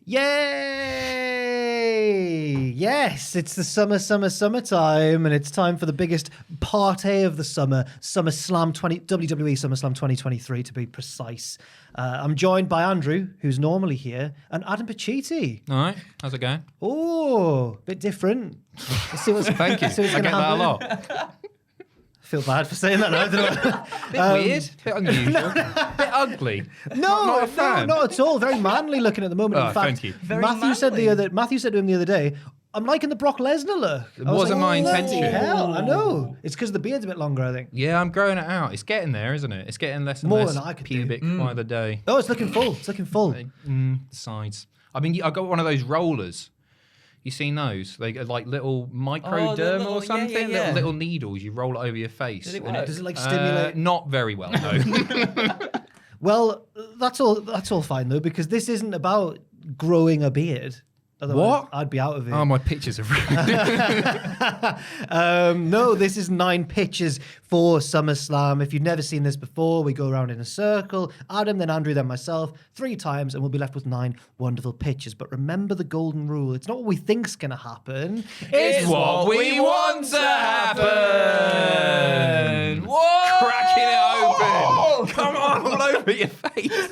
Yay! Yes, it's the summertime, and it's time for the biggest party of the summer, WWE SummerSlam 2023 to be precise. I'm joined by Andrew, who's normally here, and Adam Pacitti. All right, how's it going? Oh, bit different. Let's see what's, Thank you. see what's I gonna get that a happen. lot. I feel bad for saying that now. I don't know. Bit weird, bit unusual, bit ugly. No, not a fan. not at all. Very manly looking at the moment. Oh, In fact, thank you. Matthew said to him the other day, I'm liking the Brock Lesnar look. It wasn't my intention. Hell, I know. It's because the beard's a bit longer, I think. Yeah, I'm growing it out. It's getting there, isn't it? It's getting less and More less than I could pubic by the day. Oh, it's looking full. It's looking full. The sides. I mean, I got one of those rollers. You seen those? They are like little microdermal or something. Little needles. You roll it over your face. Does it work? Does it like stimulate? Not very well, no. Well, that's all fine though, because this isn't about growing a beard. Otherwise, What? I'd be out of it. Oh, my pictures are ruined. No, this is 9 pitches for SummerSlam. If you've never seen this before, we go around in a circle. Adam, then Andrew, then myself, 3 times, and we'll be left with 9 wonderful pitches. But remember the golden rule. It's not what we think's going to happen. It's what we want to happen. Whoa! Cracking it open. Come on, all over your face.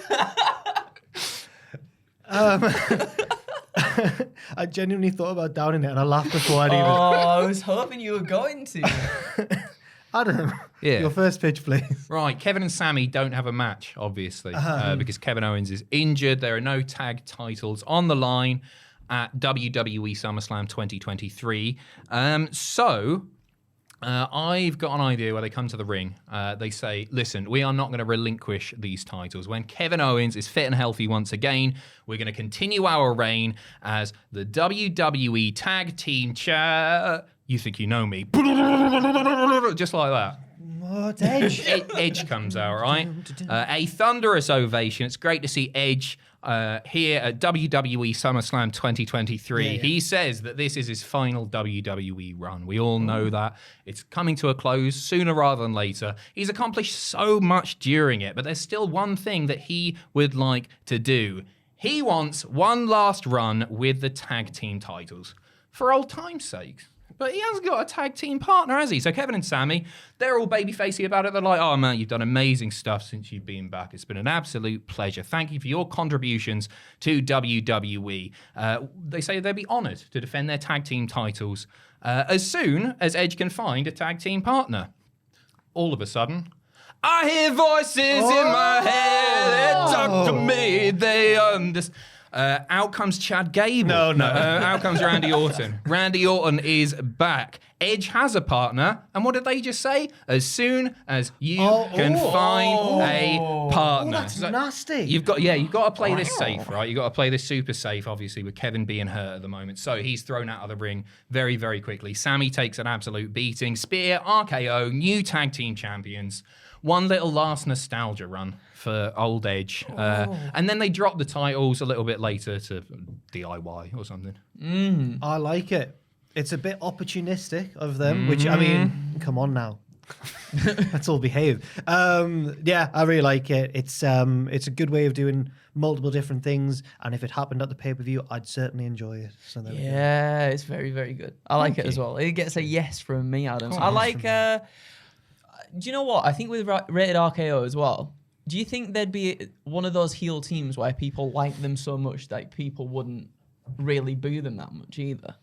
I genuinely thought about downing it, and I laughed before I'd even... I was hoping you were going to. Adam, Yeah. your first pitch, please. Right, Kevin and Sammy don't have a match, obviously, because Kevin Owens is injured. There are no tag titles on the line at WWE SummerSlam 2023. I've got an idea where they come to the ring. They say, listen, we are not going to relinquish these titles. When Kevin Owens is fit and healthy once again, we're going to continue our reign as the WWE Tag Team You think you know me. Just like that. What, Edge? Edge comes out, right? A thunderous ovation. It's great to see Edge here at WWE SummerSlam 2023. Yeah. He says that this is his final WWE run. We all know that. It's coming to a close sooner rather than later. He's accomplished so much during it, but there's still one thing that he would like to do. He wants one last run with the tag team titles. For old time's sake. But he hasn't got a tag team partner, has he? So Kevin and Sammy, they're all babyfacey about it. They're like, oh, man, you've done amazing stuff since you've been back. It's been an absolute pleasure. Thank you for your contributions to WWE. They say they'd be honoured to defend their tag team titles as soon as Edge can find a tag team partner. All of a sudden, I hear voices in my head. They talk to me. They understand. Out comes Chad Gable. No. Out comes Randy Orton. Randy Orton is back. Edge has a partner. And what did they just say? As soon as you can find a partner. Oh, that's nasty. You've got to play this safe, right? You've got to play this super safe, obviously, with Kevin being hurt at the moment. So he's thrown out of the ring very, very quickly. Sammy takes an absolute beating. Spear, RKO, new tag team champions. One little last nostalgia run for old Edge. And then they drop the titles a little bit later to DIY or something. I like it. It's a bit opportunistic of them, which, I mean, come on now. Let's all behave. Yeah, I really like it. It's a good way of doing multiple different things, and if it happened at the pay-per-view, I'd certainly enjoy it. So there we go. Yeah, it's very, very good. I like it as well. It gets a yes from me, Adam. I like... do you know what? I think with Rated RKO as well, do you think there'd be one of those heel teams where people like them so much that people wouldn't really boo them that much either?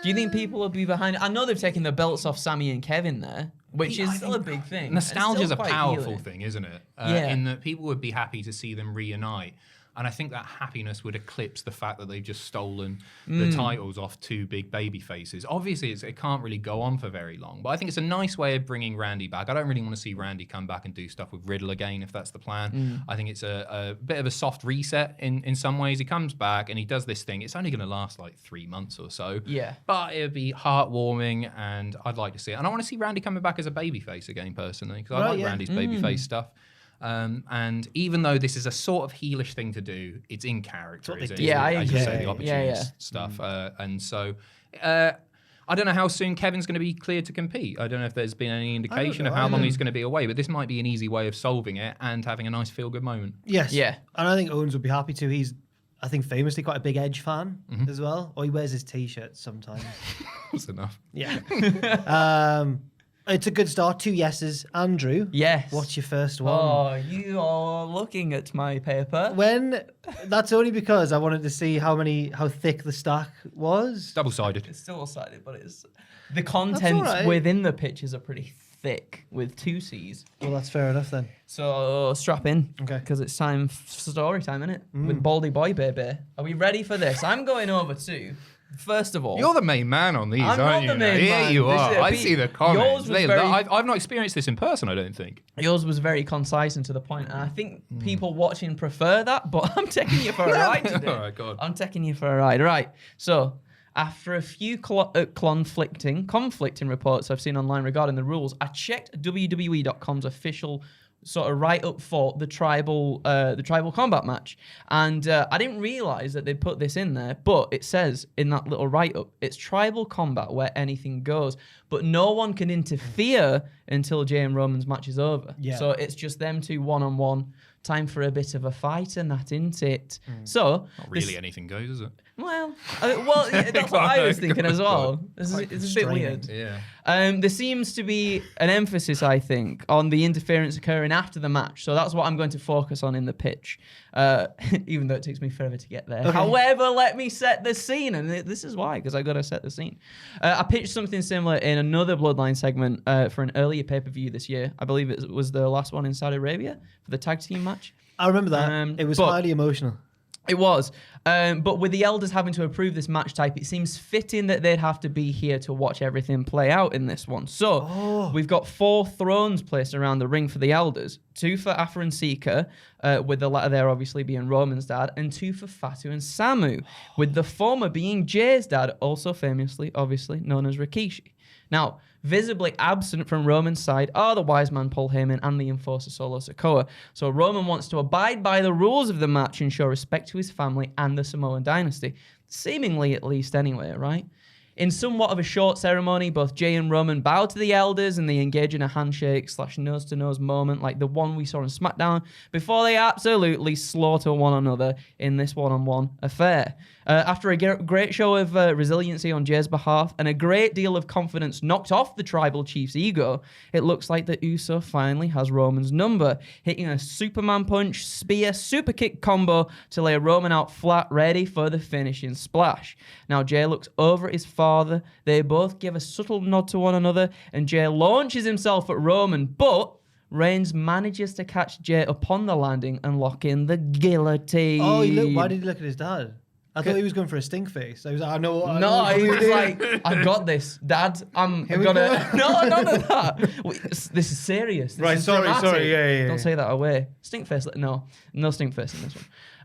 Do you think people would be behind it? I know they've taken the belts off Sammy and Kevin there, which is still a big thing. Nostalgia's a powerful thing, isn't it? Yeah. In that people would be happy to see them reunite. And I think that happiness would eclipse the fact that they've just stolen the titles off 2 big baby faces. Obviously, it can't really go on for very long, but I think it's a nice way of bringing Randy back. I don't really want to see Randy come back and do stuff with Riddle again, if that's the plan. I think it's a bit of a soft reset in some ways. He comes back and he does this thing. It's only going to last like 3 months or so. Yeah. But it would be heartwarming, and I'd like to see it. And I want to see Randy coming back as a babyface again, personally, because I like Randy's babyface stuff. And even though this is a sort of heelish thing to do, it's in character. As you say, the opportunist stuff. And so I don't know how soon Kevin's going to be cleared to compete. I don't know if there's been any indication of how long he's going to be away, but this might be an easy way of solving it and having a nice feel-good moment. Yes. Yeah. And I think Owens would be happy to. I think famously quite a big Edge fan as well. Or he wears his t-shirts sometimes. That's enough. Yeah. It's a good start. 2 yeses. Andrew. Yes. What's your first one? Oh, you are looking at my paper. That's only because I wanted to see how thick the stack was. Double-sided. It's double-sided, but it's the contents within the pictures are pretty thick with 2 C's. Well, that's fair enough then. So strap in, okay, because it's time for story time, isn't it? With Baldy Boy Baby. Are we ready for this? I'm going over to. First of all, you're the main man on these, I'm aren't not you? the main Yeah, man. you are. I see the comments. I've not experienced this in person, I don't think. Yours was very concise and to the point, and I think people watching prefer that, but I'm taking you for a ride today. Oh, my God. I'm taking you for a ride. Right. So, after a few conflicting reports I've seen online regarding the rules, I checked WWE.com's official sort of write-up for the tribal combat match, and I didn't realize that they'd put this in there, but it says in that little write-up, it's tribal combat where anything goes, but no one can interfere until Jey and Roman's match is over. Yeah. So it's just them 2 one-on-one. Time for a bit of a fight, and that isn't it. So not really anything goes, is it? Well, that's what I was thinking as well. It's a bit weird. Yeah. There seems to be an emphasis, I think, on the interference occurring after the match. So that's what I'm going to focus on in the pitch, even though it takes me forever to get there. Okay. However, let me set the scene, and this is why, because I got to set the scene. I pitched something similar in another Bloodline segment for an earlier pay-per-view this year. I believe it was the last one in Saudi Arabia for the tag team match. I remember that. It was highly emotional. It was. But with the elders having to approve this match type, it seems fitting that they'd have to be here to watch everything play out in this one. So we've got 4 thrones placed around the ring for the elders. 2 for Afa and Sika, with the latter there obviously being Roman's dad, and 2 for Fatu and Samu, with the former being Jay's dad, also famously, obviously, known as Rikishi. Now, visibly absent from Roman's side are the wise man Paul Heyman and the enforcer Solo Sikoa. So Roman wants to abide by the rules of the match and show respect to his family and the Samoan dynasty. Seemingly at least anyway, right? In somewhat of a short ceremony, both Jey and Roman bow to the elders and they engage in a handshake / nose-to-nose moment like the one we saw on SmackDown before they absolutely slaughter one another in this one-on-one affair. After a great show of resiliency on Jey's behalf and a great deal of confidence knocked off the tribal chief's ego, it looks like the Uso finally has Roman's number, hitting a Superman punch, spear, super kick combo to lay Roman out flat, ready for the finishing splash. Now Jey looks over at his father, they both give a subtle nod to one another, and Jey launches himself at Roman, but Reigns manages to catch Jey upon the landing and lock in the guillotine. Oh, why did he look at his dad? I thought he was going for a stink face. I was like, he was like, I've got this, Dad. I'm gonna. No, none of that. This is serious. This is sorry. Yeah. Don't say that away. Stink face. No stink face in this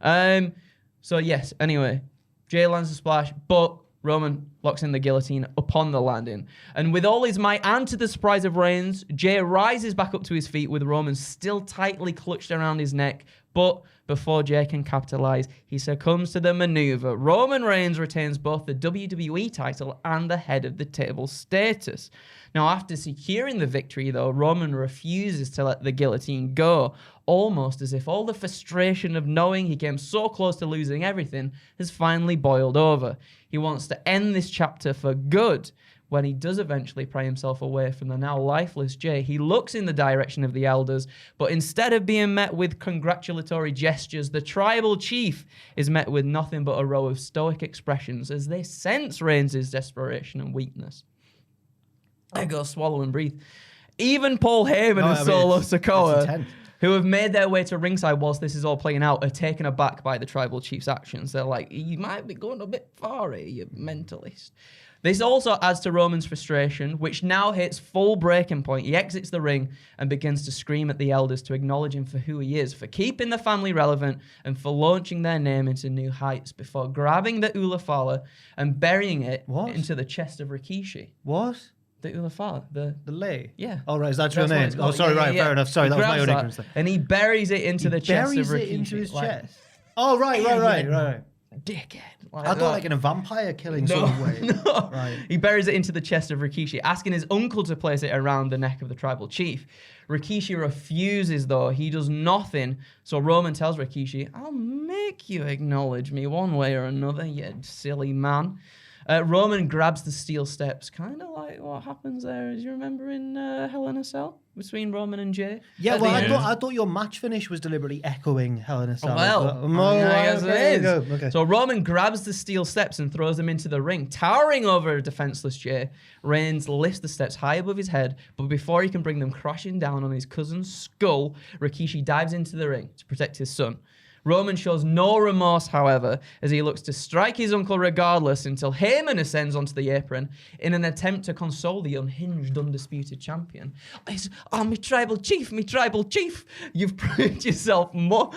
one. So yes. Anyway, Jey lands the splash, but Roman locks in the guillotine upon the landing. And with all his might and to the surprise of Reigns, Jey rises back up to his feet with Roman still tightly clutched around his neck. But before Jey can capitalize, he succumbs to the maneuver. Roman Reigns retains both the WWE title and the head of the table status. Now, after securing the victory, though, Roman refuses to let the guillotine go, almost as if all the frustration of knowing he came so close to losing everything has finally boiled over. He wants to end this chapter for good. When he does eventually pry himself away from the now lifeless Jey, he looks in the direction of the elders, but instead of being met with congratulatory gestures, the tribal chief is met with nothing but a row of stoic expressions as they sense Reigns' desperation and weakness. I go swallow and breathe. Even Paul Heyman and Solo Sikoa, who have made their way to ringside whilst this is all playing out, are taken aback by the tribal chief's actions. They're like, you might be going a bit far here, you mentalist. This also adds to Roman's frustration, which now hits full breaking point. He exits the ring and begins to scream at the elders to acknowledge him for who he is, for keeping the family relevant, and for launching their name into new heights before grabbing the Ulafala and burying it into the chest of Rikishi. What? The Ulafala. The lay? Yeah. Oh, right. Is that your name? Oh, sorry, right. Fair enough. Sorry, that was my own ignorance. And he buries it into the chest of Rikishi. Buries it into his chest? Oh, right. dickhead. I thought like in a vampire killing sort of way. No. Right. He buries it into the chest of Rikishi, asking his uncle to place it around the neck of the tribal chief. Rikishi refuses, though. He does nothing. So Roman tells Rikishi, I'll make you acknowledge me one way or another, you silly man. Roman grabs the steel steps, kind of like what happens there, as you remember in Hell in a Cell between Roman and Jay. Yeah, well, I thought your match finish was deliberately echoing Hell in a Cell. I guess it is. Okay. So Roman grabs the steel steps and throws them into the ring, towering over a defenseless Jay. Reigns lifts the steps high above his head, but before he can bring them crashing down on his cousin's skull, Rikishi dives into the ring to protect his son. Roman shows no remorse, however, as he looks to strike his uncle regardless until Heyman ascends onto the apron in an attempt to console the unhinged, undisputed champion. Me tribal chief, you've proved yourself more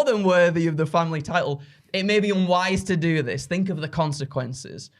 than worthy of the family title. It may be unwise to do this. Think of the consequences.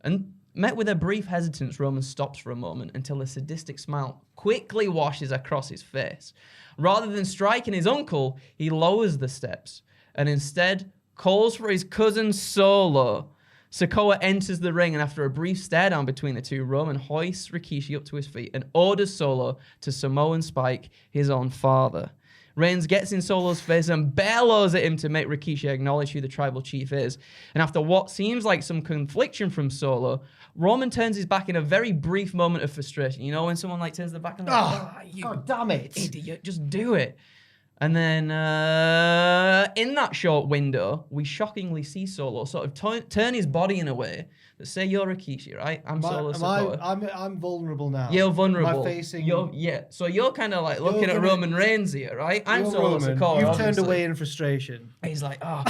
And met with a brief hesitance, Roman stops for a moment until a sadistic smile quickly washes across his face. Rather than striking his uncle, he lowers the steps and instead calls for his cousin Solo. Sikoa enters the ring, and after a brief stare down between the two, Roman hoists Rikishi up to his feet and orders Solo to Samoan Spike his own father. Reigns gets in Solo's face and bellows at him to make Rikishi acknowledge who the tribal chief is. And after what seems like some confliction from Solo, Roman turns his back in a very brief moment of frustration. You know when someone like turns their back and God damn it. Idiot, just do it. And then in that short window, we shockingly see Solo sort of turn his body in a way that say you're Rikishi, right? I'm Solo Sikoa. I'm vulnerable now. You're vulnerable. Am I facing... So you're kind of like looking at Roman Reigns here, right? I'm Solo Sikoa. You've turned away in frustration. He's like, oh.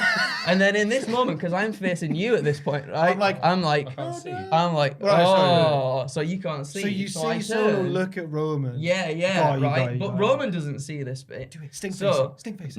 And then in this moment, because I'm facing you at this point, right? I'm like, oh. So you can't see. So you see Solo look at Roman. Yeah, right? But Roman doesn't see this bit. Do it. Stink face.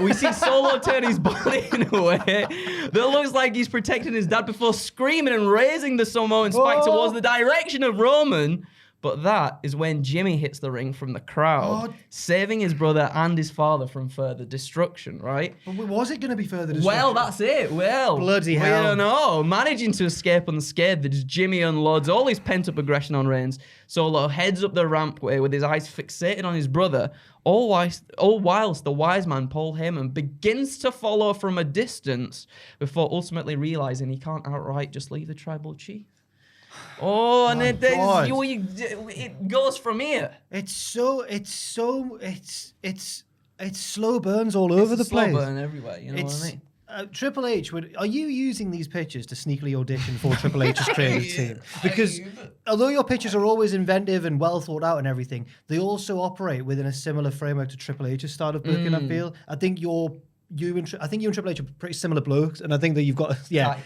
We see Solo turn his body in a way that looks like he's protecting his dad before screaming and raising the Samoan Spike towards the direction of Roman. But that is when Jimmy hits the ring from the crowd, saving his brother and his father from further destruction, right? But was it going to be further destruction? Well, that's it. Bloody hell. We don't know. Managing to escape unscathed, Jimmy unloads all his pent-up aggression on Reigns. Solo heads up the rampway with his eyes fixated on his brother, all whilst the wise man, Paul Heyman, begins to follow from a distance before ultimately realizing he can't outright just leave the tribal chief. And it goes from here. It's slow burns all over the place. Slow burn everywhere, you know what I mean? Triple H, are you using these pictures to sneakily audition for Triple H's creative team? Because although your pictures are always inventive and well thought out and everything, they also operate within a similar framework to Triple H's style of booking, I feel. I think you and Triple H are pretty similar blokes, and I think that you've got I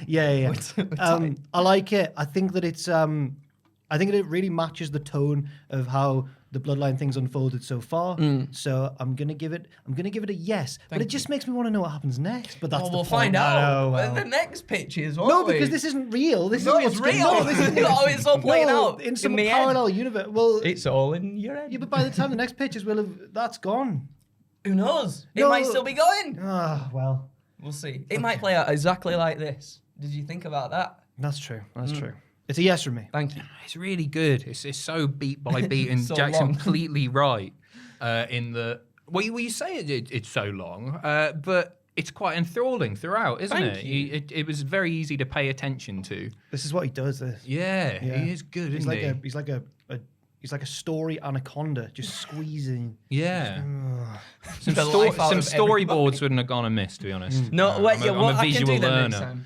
like it. I think that it's I think that it really matches the tone of how the Bloodline thing's unfolded so far. So I'm gonna give it a yes. But it just makes me want to know what happens next. But that's we'll find out. The next pitches, won't we? Because this isn't real. This is real. It's all playing out in some parallel universe. Well, it's all in your head. Yeah, but by the time the next pitches will have, that's gone. Who knows? It might still be going. Well. We'll see. It might play out exactly like this. Did you think about that? That's true. That's true. It's a yes from me. Thank you. It's really good. It's so beat by beat, and so Jack's completely right in the... Well, you say it's so long, but it's quite enthralling throughout, isn't it? It was very easy to pay attention to. This is what he does, this. Yeah. He is good, isn't he? He's like a story anaconda, just squeezing. Yeah. Some storyboards wouldn't have gone amiss, to be honest. No, I'm a visual learner.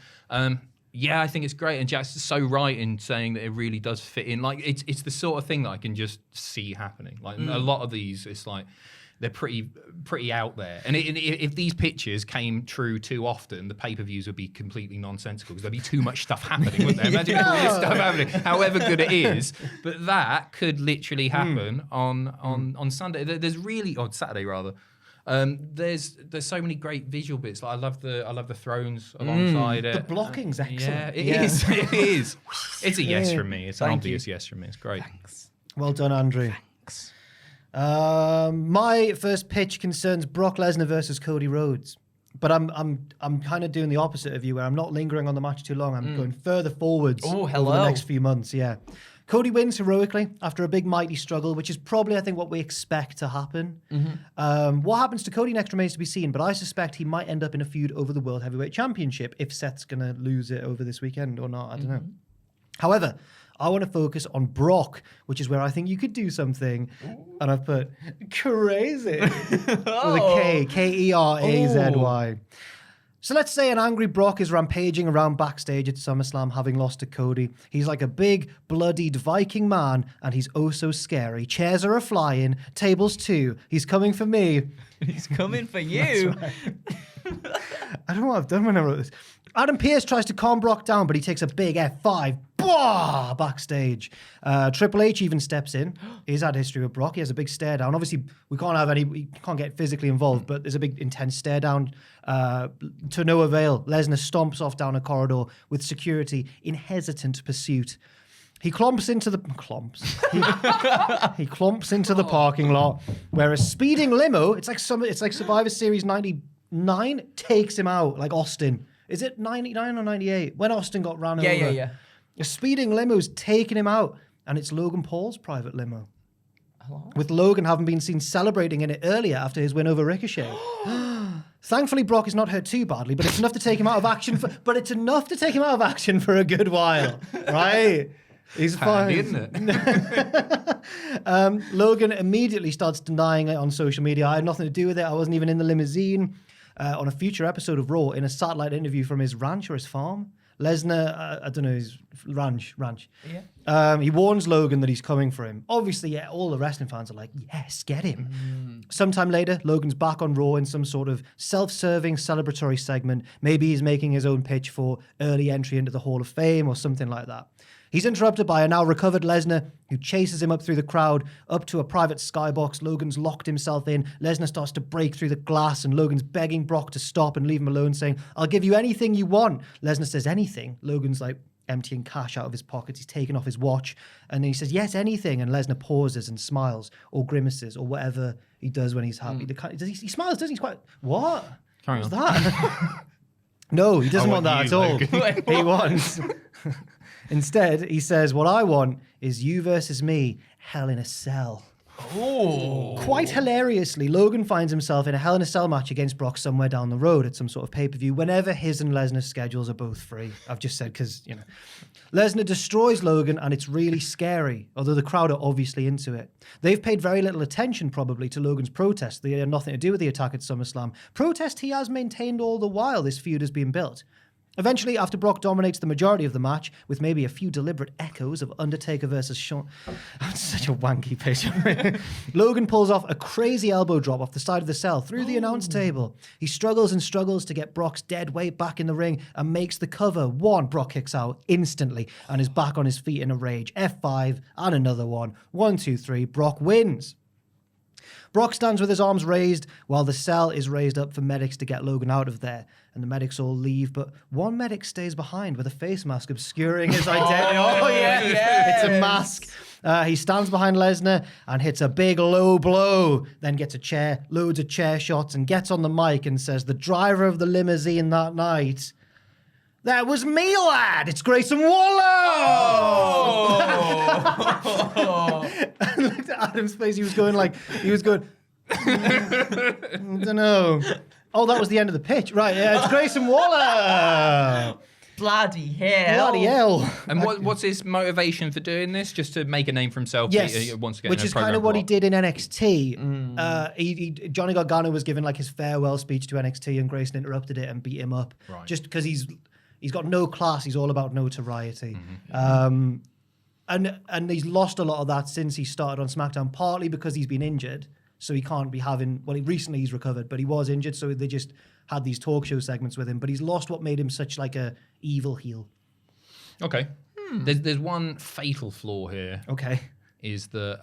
Yeah, I think it's great, and Jack's so right in saying that it really does fit in. Like it's the sort of thing that I can just see happening. Like a lot of these, it's like they're pretty out there. And if these pictures came true too often, the pay-per-views would be completely nonsensical because there'd be too much stuff happening, wouldn't there? Imagine all this stuff happening, however good it is. But that could literally happen on Sunday. There's really on Saturday rather. There's so many great visual bits. Like I love the thrones alongside it. The blocking's excellent. Yeah, it is. It's a yes from me. It's an obvious yes from me. It's great. Thanks. Well done, Andrew. My first pitch concerns Brock Lesnar versus Cody Rhodes. But I'm kind of doing the opposite of you, where I'm not lingering on the match too long. I'm going further forwards over the next few months. Yeah. Cody wins heroically after a big mighty struggle, which is probably, I think, what we expect to happen. What happens to Cody next remains to be seen, but I suspect he might end up in a feud over the World Heavyweight Championship if Seth's going to lose it over this weekend or not. I don't know. However, I want to focus on Brock, which is where I think you could do something. And I've put crazy with a K, K-E-R-A-Z-Y. So let's say an angry Brock is rampaging around backstage at SummerSlam, having lost to Cody. He's like a big, bloodied Viking man, and he's oh so scary. Chairs are a-flying, tables too. He's coming for me. He's coming for you. Right. I don't know what I've done when I wrote this. Adam Pearce tries to calm Brock down, but he takes a big F5 backstage. Triple H even steps in. He's had history with Brock. He has a big stare down. Obviously, we can't get physically involved, but there's a big intense stare down to no avail. Lesnar stomps off down a corridor with security in hesitant pursuit. He clomps into the he clomps into the parking lot where a speeding limo, it's like Survivor Series 99, takes him out like Austin. Is it 99 or 98? When Austin got ran over. Yeah. A speeding limo's taking him out, and it's Logan Paul's private limo. Hello? With Logan having been seen celebrating in it earlier after his win over Ricochet. Thankfully, Brock is not hurt too badly, but it's enough to take him out of action for a good while, right? He's fine. Isn't it? Logan immediately starts denying it on social media. I had nothing to do with it. I wasn't even in the limousine. On a future episode of Raw, in a satellite interview from his ranch or his farm, Lesnar, I don't know, his ranch. Yeah. He warns Logan that he's coming for him. Obviously, yeah, all the wrestling fans are like, yes, get him. Sometime later, Logan's back on Raw in some sort of self-serving celebratory segment. Maybe he's making his own pitch for early entry into the Hall of Fame or something like that. He's interrupted by a now recovered Lesnar, who chases him up through the crowd, up to a private skybox. Logan's locked himself in. Lesnar starts to break through the glass, and Logan's begging Brock to stop and leave him alone, saying, I'll give you anything you want. Lesnar says, anything? Logan's like emptying cash out of his pockets. He's taking off his watch, and then he says, yes, anything. And Lesnar pauses and smiles, or grimaces, or whatever he does when he's happy. He smiles, doesn't he? He's quite, what? Carry What's on. that? No, he doesn't want that at all. He wants... Instead, he says, what I want is you versus me, Hell in a Cell. Oh. Quite hilariously, Logan finds himself in a Hell in a Cell match against Brock somewhere down the road at some sort of pay-per-view whenever his and Lesnar's schedules are both free. I've just said because, Lesnar destroys Logan, and it's really scary, although the crowd are obviously into it. They've paid very little attention, probably, to Logan's protest. They had nothing to do with the attack at SummerSlam. Protest he has maintained all the while this feud has been built. Eventually, after Brock dominates the majority of the match, with maybe a few deliberate echoes of Undertaker versus Shawn... That's such a wanky picture. Logan pulls off a crazy elbow drop off the side of the cell through the announce table. He struggles and struggles to get Brock's dead weight back in the ring and makes the cover. Brock kicks out instantly and is back on his feet in a rage. F5 and another one. 1, 2, 3. Brock wins. Brock stands with his arms raised while the cell is raised up for medics to get Logan out of there. And the medics all leave, but one medic stays behind with a face mask obscuring his identity. It's a mask. He stands behind Lesnar and hits a big low blow, then gets a chair, loads of chair shots, and gets on the mic and says, the driver of the limousine that night... That was me, lad. It's Grayson Waller. And looked at Adam's face. He was going. I don't know. Oh, that was the end of the pitch, right? Yeah, it's Grayson Waller. Bloody hell. And what's his motivation for doing this? Just to make a name for himself? Yes, He wants to get which in a is kind program of what he plot. did in NXT. Johnny Gargano was giving like his farewell speech to NXT, and Grayson interrupted it and beat him up. Right. Just because he's got no class. He's all about notoriety. And he's lost a lot of that since he started on SmackDown, partly because he's been injured. So he can't be having... Well, recently he's recovered, but he was injured, so they just had these talk show segments with him. But he's lost what made him such like a evil heel. Okay. There's one fatal flaw here. Okay. Is that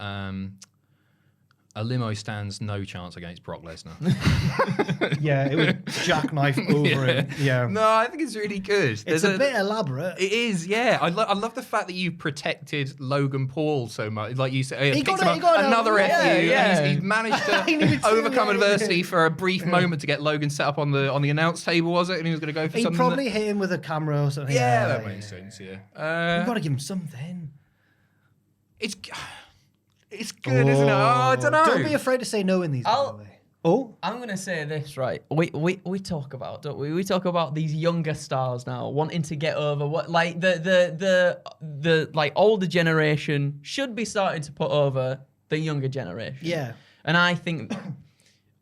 A limo stands no chance against Brock Lesnar. Yeah, it would jackknife over him. Yeah. No, I think it's really good. It's a bit elaborate. It is, yeah. I love the fact that you protected Logan Paul so much. Like you said, He got another out. FU. Yeah. And he's managed to overcome adversity for a brief moment to get Logan set up on the announce table, was it? And he was going to go for He something. probably hit him with a camera or something. Yeah, that makes sense, yeah. You've got to give him something. It's good, isn't it? Oh, I don't know. Don't be afraid to say no in these, by the way. Oh, I'm gonna say this, right? We talk about, don't we? We talk about these younger stars now wanting to get over what, like the like older generation should be starting to put over the younger generation. yeah. And I think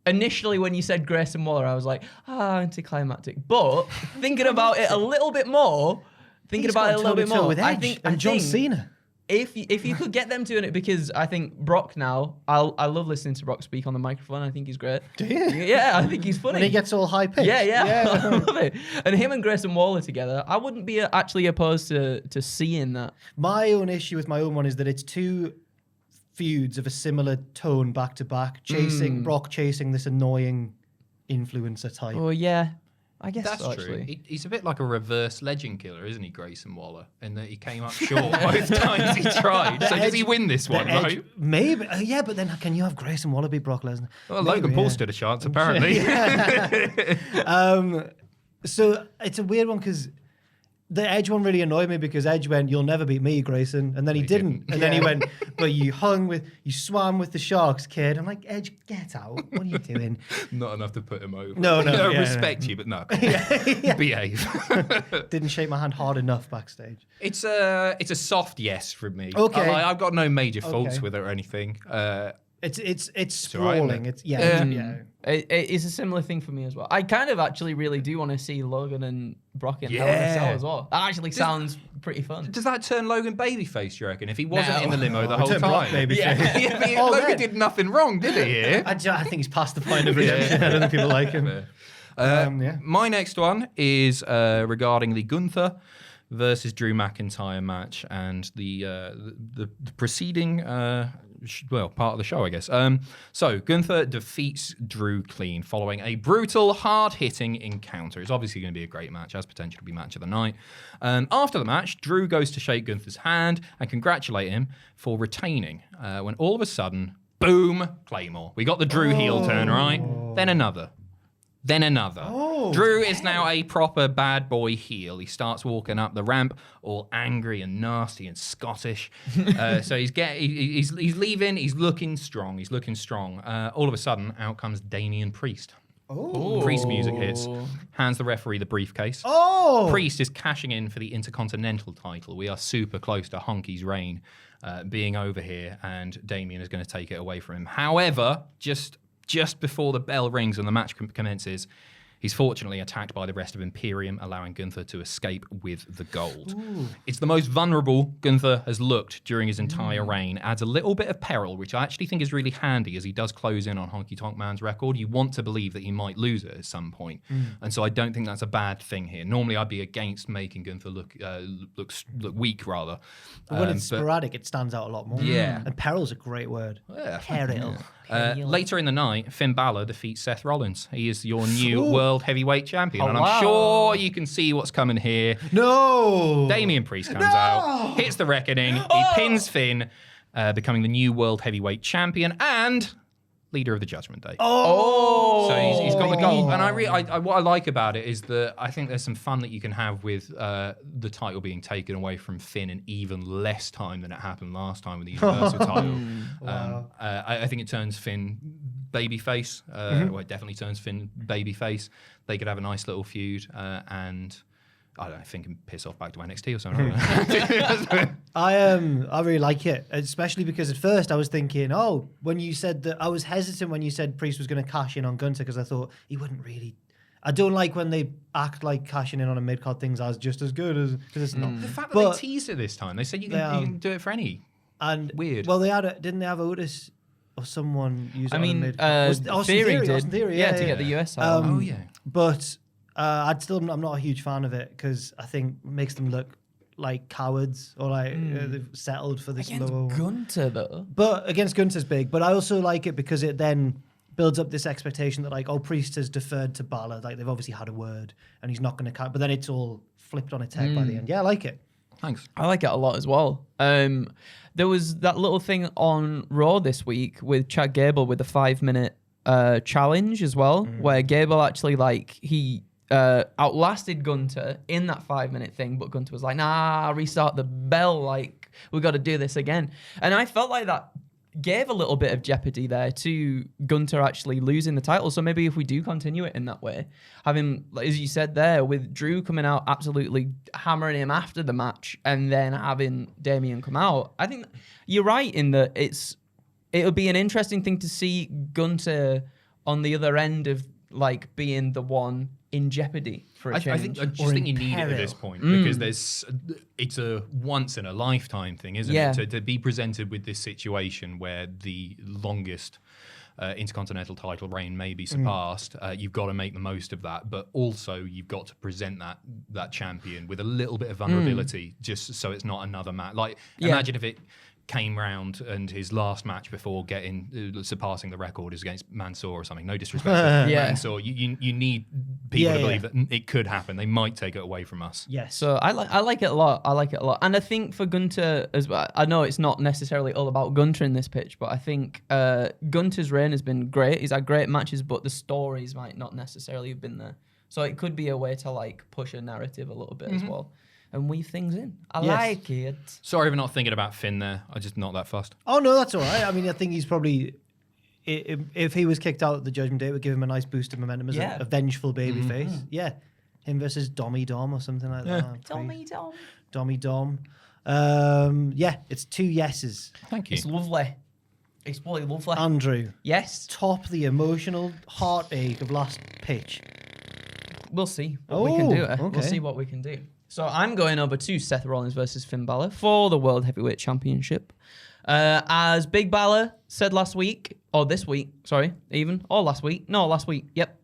initially when you said Grayson Waller, I was like, anticlimactic. But thinking about it a little bit more, With Edge I think and John Cena. If you could get them doing it, because I think Brock now, I love listening to Brock speak on the microphone. I think he's great. Do you? Yeah, I think he's funny. When he gets all high pitched. Yeah. I love it. And him and Grayson Waller together, I wouldn't be actually opposed to seeing that. My own issue with my own one is that it's two feuds of a similar tone back to back, Brock chasing this annoying influencer type. Oh yeah, I guess That's so, true. actually. He's a bit like a reverse legend killer, isn't he, Grayson Waller? In that he came up short both times he tried. So does he win this one, right? Maybe. Yeah, but then can you have Grayson Waller beat Brock Lesnar? Well, Maybe, Logan Paul yeah. stood a chance, apparently. So it's a weird one because the Edge one really annoyed me because Edge went, "You'll never beat me, Grayson," and then he didn't. And then he went, "But you swam with the sharks, kid." I'm like, Edge, get out! What are you doing? Not enough to put him over. No, I yeah, respect you, but no. Behave. Didn't shake my hand hard enough backstage. It's a soft yes from me. Okay. I've got no major faults Okay. with it or anything. It's all right, isn't sprawling. it? It's yeah. It is a similar thing for me as well. I kind of actually really do want to see Logan and Brock in Hell in a Cell as well. That actually sounds pretty fun. Does that turn Logan babyface, do you reckon? If he wasn't No. in the limo the whole Turn Brock time? babyface. Yeah, but Oh, Logan man. did nothing wrong, did he? Here? I think he's past the point of redemption. I don't think people like him. Yeah. My next one is regarding the Gunther versus Drew McIntyre match and the preceding part of the show, I guess. So Gunther defeats Drew clean following a brutal, hard-hitting encounter. It's obviously going to be a great match, has potential to be match of the night. After the match, Drew goes to shake Gunther's hand and congratulate him for retaining. When all of a sudden, boom, Claymore. We got the Drew heel turn, right? Then another. Drew is now a proper bad boy heel. He starts walking up the ramp, all angry and nasty and Scottish. So he's leaving. He's looking strong. All of a sudden, out comes Damian Priest. Priest music hits. Hands the referee the briefcase. Priest is cashing in for the Intercontinental title. We are super close to Honky's reign being over here, and Damian is going to take it away from him. However, just before the bell rings and the match commences, he's fortunately attacked by the rest of Imperium, allowing Gunther to escape with the gold. It's the most vulnerable Gunther has looked during his entire reign. Adds a little bit of peril, which I actually think is really handy as he does close in on Honky Tonk Man's record. You want to believe that he might lose it at some point. And so I don't think that's a bad thing here. Normally I'd be against making Gunther look weak, rather. But when it's sporadic, it stands out a lot more. Yeah. And peril's a great word. Yeah. Peril. Later in the night, Finn Balor defeats Seth Rollins. He is your new World Heavyweight Champion. And I'm sure you can see what's coming here. No! Damian Priest comes out, hits the reckoning, he pins Finn, becoming the new World Heavyweight Champion and leader of the Judgment Day. So he's got the gold. And what I like about it is that I think there's some fun that you can have with the title being taken away from Finn in even less time than it happened last time with the Universal title. I think it turns Finn babyface. Well, it definitely turns Finn babyface. They could have a nice little feud and I don't know, Finn can piss off back to NXT or something. I really like it, especially because at first I was thinking, when you said that, I was hesitant when you said Priest was going to cash in on Gunther because I thought he wouldn't really. I don't like when they act like cashing in on a mid-card thing's just as good as because it's not. The fact that they teased it this time, they said you can do it for any. And weird. Well, didn't they have Otis or someone use it? I mean, Austin Theory did. Austin Theory, to get the US out. But I'm not a huge fan of it because I think it makes them look like cowards or like they've settled for this Against lower. Gunter, though. But against Gunter's big. But I also like it because it then builds up this expectation that like, oh, Priest has deferred to Balor. Like they've obviously had a word and he's not going to count. But then it's all flipped on its head by the end. Yeah, I like it. Thanks. I like it a lot as well. There was that little thing on Raw this week with Chad Gable with the 5-minute challenge as well, where Gable actually he outlasted Gunter in that 5-minute thing, but Gunter was like, nah, restart the bell, like we got to do this again. And I felt like that gave a little bit of jeopardy there to Gunter actually losing the title. So maybe if we do continue it in that way, having, as you said there, with Drew coming out absolutely hammering him after the match and then having Damian come out, I think you're right in that it'll be an interesting thing to see Gunter on the other end of like being the one in jeopardy for a change. I just think you need it at this point because it's a once in a lifetime thing, isn't it? To be presented with this situation where the longest intercontinental title reign may be surpassed, you've got to make the most of that, but also you've got to present that champion with a little bit of vulnerability, just so it's not another match. Like imagine if it came round and his last match before surpassing the record is against Mansoor or something. No disrespect to Mansoor. You need people to believe that it could happen. They might take it away from us. Yes. So I like it a lot. I like it a lot. And I think for Gunter as well, I know it's not necessarily all about Gunter in this pitch, but I think Gunter's reign has been great. He's had great matches, but the stories might not necessarily have been there. So it could be a way to like push a narrative a little bit as well. And weave things in. I like it. Sorry for not thinking about Finn there. I'm just not that fussed. Oh, no, that's all right. I mean, I think he's probably, if he was kicked out at the Judgment Day, it would give him a nice boost of momentum as a vengeful babyface. Yeah. Him versus Dommy Dom or something like that. Dommy Dom. Dommy Dom. Yeah, it's 2 yeses. Thank you. It's lovely. It's probably lovely. Andrew. Yes. Top the emotional heartache of last pitch. We'll see what we can do. Okay. We'll see what we can do. So I'm going over to Seth Rollins versus Finn Balor for the World Heavyweight Championship. As Big Balor said last week, or this week, sorry, even, or last week. No, last week, yep.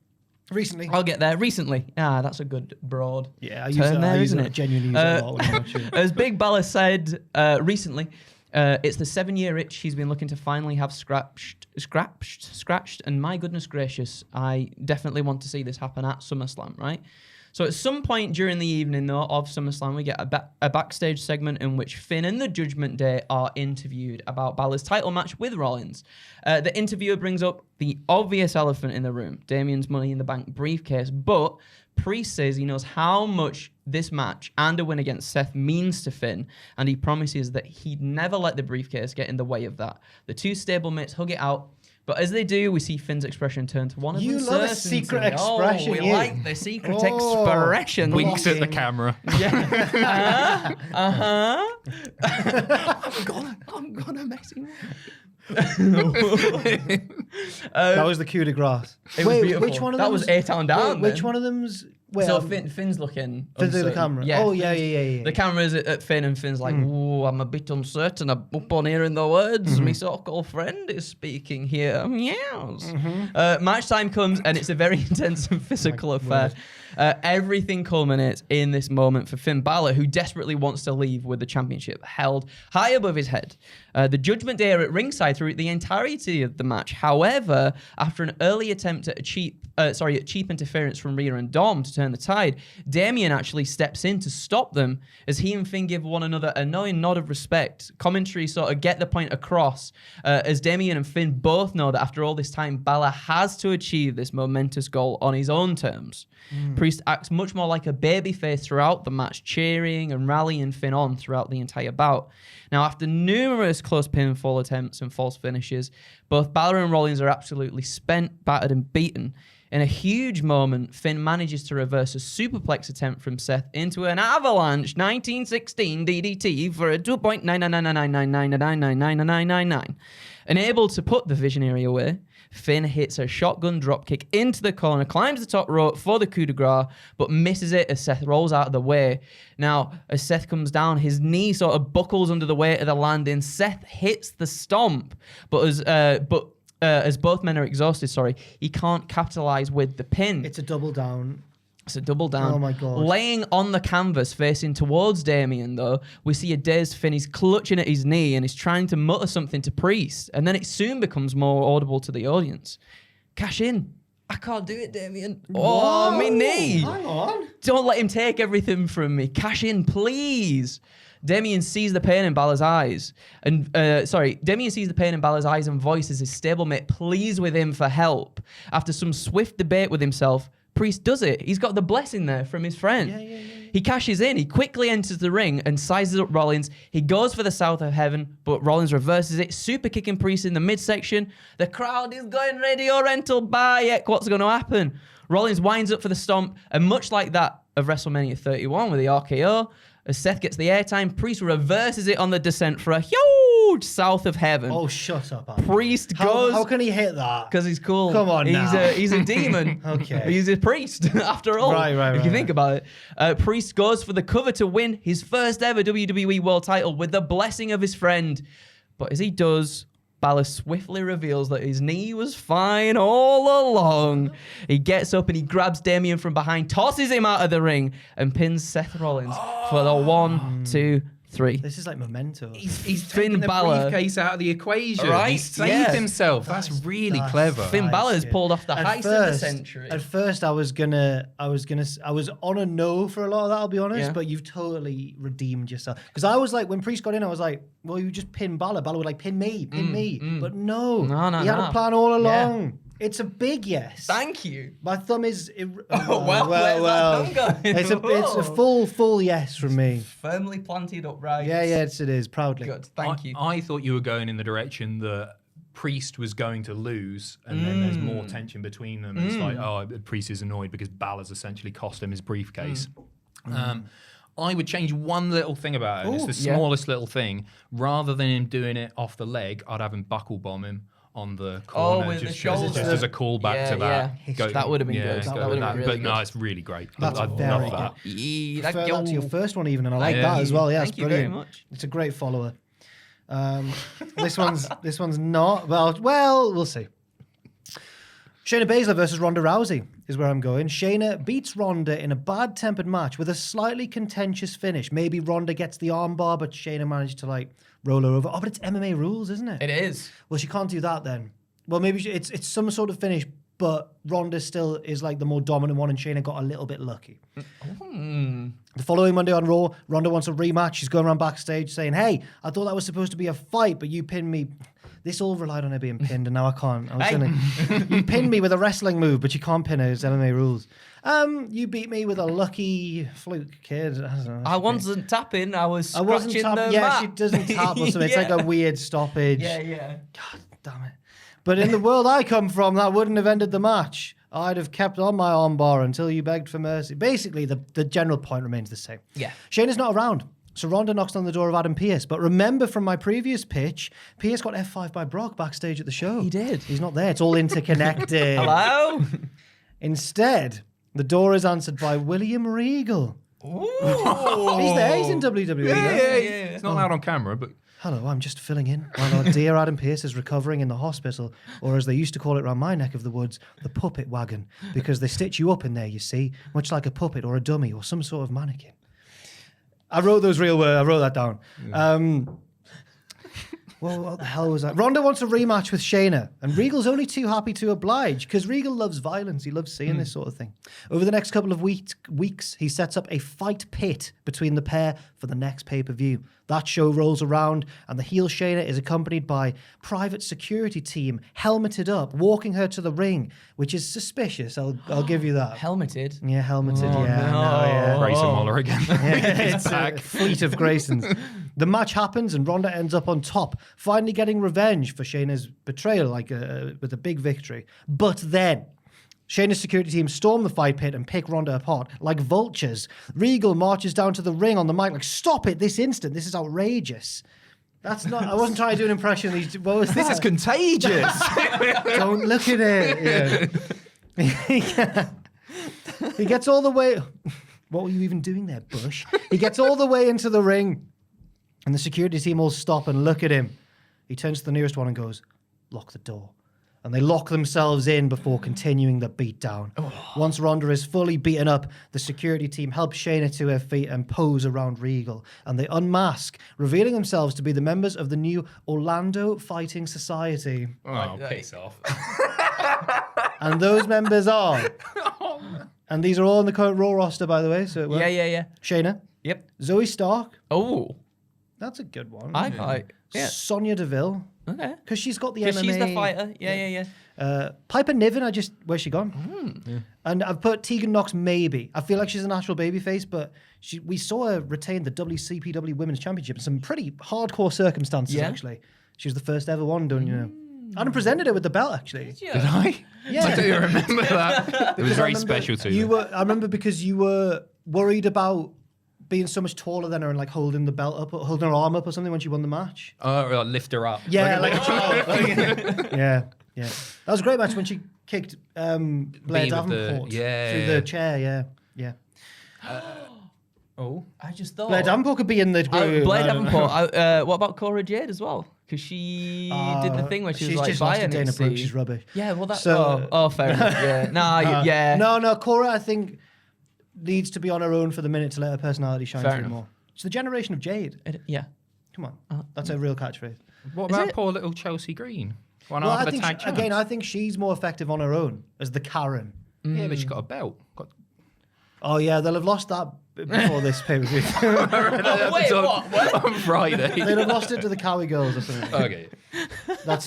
Recently. I'll get there. Recently. That's a good broad I term there, isn't it? Genuinely use it a lot when I'm watching. As Big Balor said recently, it's the 7-year itch he's been looking to finally have scratched, and my goodness gracious, I definitely want to see this happen at SummerSlam, right? So at some point during the evening, though, of SummerSlam, we get a backstage segment in which Finn and the Judgment Day are interviewed about Balor's title match with Rollins. The interviewer brings up the obvious elephant in the room, Damian's Money in the Bank briefcase, but Priest says he knows how much this match and a win against Seth means to Finn, and he promises that he'd never let the briefcase get in the way of that. The two stablemates hug it out. But as they do, we see Finn's expression turn to one of You love a secret expression. We like the secret expression. Winks at the camera. Yeah. I'm gonna mess him up. That was the coup de grace. It was beautiful. Which one of that them was A-Town Down. Which one of them's... So Finn's looking Finn's through the camera. Yeah. Oh, yeah. The camera's at Finn and Finn's like, ooh, I'm a bit uncertain up on hearing the words. My so-called friend is speaking here. Yes. Match time comes and it's a very intense and physical affair. Everything culminates in this moment for Finn Balor, who desperately wants to leave with the championship held high above his head. The Judgment Day are at ringside through the entirety of the match. However, after an early attempt at cheap interference from Rhea and Dom to turn the tide, Damian actually steps in to stop them as he and Finn give one another a knowing nod of respect. Commentary sort of get the point across as Damian and Finn both know that after all this time, Balor has to achieve this momentous goal on his own terms. Priest acts much more like a babyface throughout the match, cheering and rallying Finn on throughout the entire bout. Now, after numerous close pinfall attempts and false finishes, both Balor and Rollins are absolutely spent, battered, and beaten. In a huge moment, Finn manages to reverse a superplex attempt from Seth into an avalanche 1916 DDT for a 2.9999999999999. Unable to put the Visionary away, Finn hits a shotgun dropkick into the corner, climbs the top rope for the coup de grace, but misses it as Seth rolls out of the way. Now, as Seth comes down, his knee sort of buckles under the weight of the landing. Seth hits the stomp, but as both men are exhausted, he can't capitalize with the pin. It's a double down. It's a double down. Oh my God. Laying on the canvas facing towards Damien, though, we see a dazed Finn. He's clutching at his knee and he's trying to mutter something to Priest. And then it soon becomes more audible to the audience. Cash in. I can't do it, Damien. Oh, my knee. Hang on. Don't let him take everything from me. Cash in, please. Damien sees the pain in Balor's eyes. Damien sees the pain in Balor's eyes and voices his stablemate pleads with him for help. After some swift debate with himself, Priest does it. He's got the blessing there from his friend. Yeah. He cashes in. He quickly enters the ring and sizes up Rollins. He goes for the South of Heaven, but Rollins reverses it, super kicking Priest in the midsection. The crowd is going radio rental. Bayek. What's going to happen? Rollins winds up for the stomp, and much like that of WrestleMania 31 with the RKO, as Seth gets the airtime, Priest reverses it on the descent for a huge South of Heaven. Oh, shut up, Andy. Priest goes... How can he hit that? Because he's cool. Come on now. He's a demon. Okay. He's a priest, after all. Right. If you think about it. Priest goes for the cover to win his first ever WWE World title with the blessing of his friend. But as he does, Balor swiftly reveals that his knee was fine all along. He gets up and he grabs Damien from behind, tosses him out of the ring, and pins Seth Rollins for the 1, 2, 3. This is like Memento. He's Finn taken the Balor. briefcase out of the equation. Right? He saved Yeah. himself. That's really clever. Finn Balor's pulled off the At heist of the first- century. At first, I was on a no for a lot of that, I'll be honest, Yeah. but you've totally redeemed yourself. Because I was like, when Priest got in, I was like, well, you just pin Balor. Balor would like, pin me. But no. No, He had no. a plan all Yeah. along. It's a big yes. Thank you. My thumb is... well, where's that thumb going? It's a full yes from me. Firmly planted upright. Yeah, yes, it is, proudly. Good. Thank you. I thought you were going in the direction that Priest was going to lose, and then there's more tension between them. It's like, oh, Priest is annoyed because Balor's essentially cost him his briefcase. I would change one little thing about it. And it's the yeah. smallest little thing. Rather than him doing it off the leg, I'd have him buckle bomb him on the corner, with the just shoulder. as a callback to that. Yeah. That would have been good. go That with would have been But really no, good. it's really great. That's I very love good. that. Prefer that to your first one even, and I like that as well. Yeah, Thank it's you very brilliant. much. It's a great follower. This one's not. Well, we'll see. Shayna Baszler versus Ronda Rousey is where I'm going. Shayna beats Ronda in a bad-tempered match with a slightly contentious finish. Maybe Ronda gets the armbar, but Shayna managed to roll her over. Oh, but it's MMA rules, isn't it? It is. Well, she can't do that then. Well, maybe it's some sort of finish, but Ronda still is the more dominant one, and Shayna got a little bit lucky. The following Monday on Raw, Ronda wants a rematch. She's going around backstage saying, hey, I thought that was supposed to be a fight, but you pinned me. This all relied on her being pinned, and now I can't. You pinned me with a wrestling move, but you can't pin her. It's MMA rules. You beat me with a lucky fluke, kid. I don't know. I wasn't tapping. I was I wasn't scratching tapping. the Yeah, mat. she doesn't tap or something. It's Yeah. like a weird stoppage. Yeah. God damn it. But in the world I come from, that wouldn't have ended the match. I'd have kept on my armbar until you begged for mercy. Basically, the general point remains the same. Yeah. Shayna's not around. So Ronda knocks on the door of Adam Pearce. But remember from my previous pitch, Pearce got F5 by Brock backstage at the show. He did. He's not there. It's all interconnected. Hello? Instead, the door is answered by William Regal. Ooh. He's there. He's in WWE. Yeah. now. It's not loud on camera, but Hello, I'm just filling in while our dear Adam Pearce is recovering in the hospital, or as they used to call it around my neck of the woods, the puppet wagon, because they stitch you up in there, you see, much like a puppet or a dummy or some sort of mannequin. I wrote those real words. I wrote that down. Well, what the hell was that? Ronda wants a rematch with Shayna, and Regal's only too happy to oblige because Regal loves violence. He loves seeing this sort of thing. Over the next couple of weeks, he sets up a fight pit between the pair for the next pay-per-view. That show rolls around, and the heel Shayna is accompanied by private security team, helmeted up, walking her to the ring, which is suspicious. I'll give you that. Helmeted. Yeah, helmeted. Oh, yeah, no. yeah. Grayson Waller again. It's a fleet of Graysons. The match happens and Ronda ends up on top, finally getting revenge for Shayna's betrayal, with a big victory. But then, Shayna's security team storm the fight pit and pick Ronda apart like vultures. Regal marches down to the ring on the mic stop it this instant. This is outrageous. That's not... I wasn't trying to do an impression. What was This that? is contagious. Don't look at it. Yeah. He gets all the way... What were you even doing there, Bush? He gets all the way into the ring, and the security team all stop and look at him. He turns to the nearest one and goes, lock the door. and they lock themselves in before continuing the beatdown. Once Ronda is fully beaten up, the security team helps Shayna to her feet and pose around Regal, and they unmask, revealing themselves to be the members of the new Orlando Fighting Society. Oh, piss off. And those members are... And these are all in the current Raw roster, by the way. So it works. Yeah. Shayna. Yep. Zoe Stark. Oh, That's a good one. I like. Yeah. Sonya Deville. Okay. Because she's got the Because MMA. she's the fighter. Yeah. Piper Niven, where's she gone? And I've put Tegan Knox maybe. I feel like she's a natural babyface, but we saw her retain the WCPW Women's Championship in some pretty hardcore circumstances, actually. She was the first ever one done, you know. Adam presented her with the belt, actually. Did I? Yeah. I do remember that. It was very special to me. I remember because you were worried about being so much taller than her and like holding the belt up, or holding her arm up or something when she won the match. Oh, lift her up. Yeah, like a child. Yeah. That was a great match when she kicked Blair Davenport through the chair. Yeah. I just thought Blair Davenport could be in the group. Blair Davenport. What about Cora Jade as well? Because she did the thing where she was like just lost to buying Dana it. Brooke. She's rubbish. Yeah, well that's So- fair enough. Yeah, yeah. No, Cora, I think needs to be on her own for the minute to let her personality shine Fair through enough. more. It's the generation of Jade. Yeah. Come on, that's a real catchphrase. What Is about it? poor little Chelsea Green? One Well, half I of the think tag champs. I think she's more effective on her own as the Karen. Yeah, but she's got a belt. Oh yeah, they'll have lost that before this pay-per-view. Wait, what? On Friday. They'd have lost it to the Cowie Girls or something. Okay. That's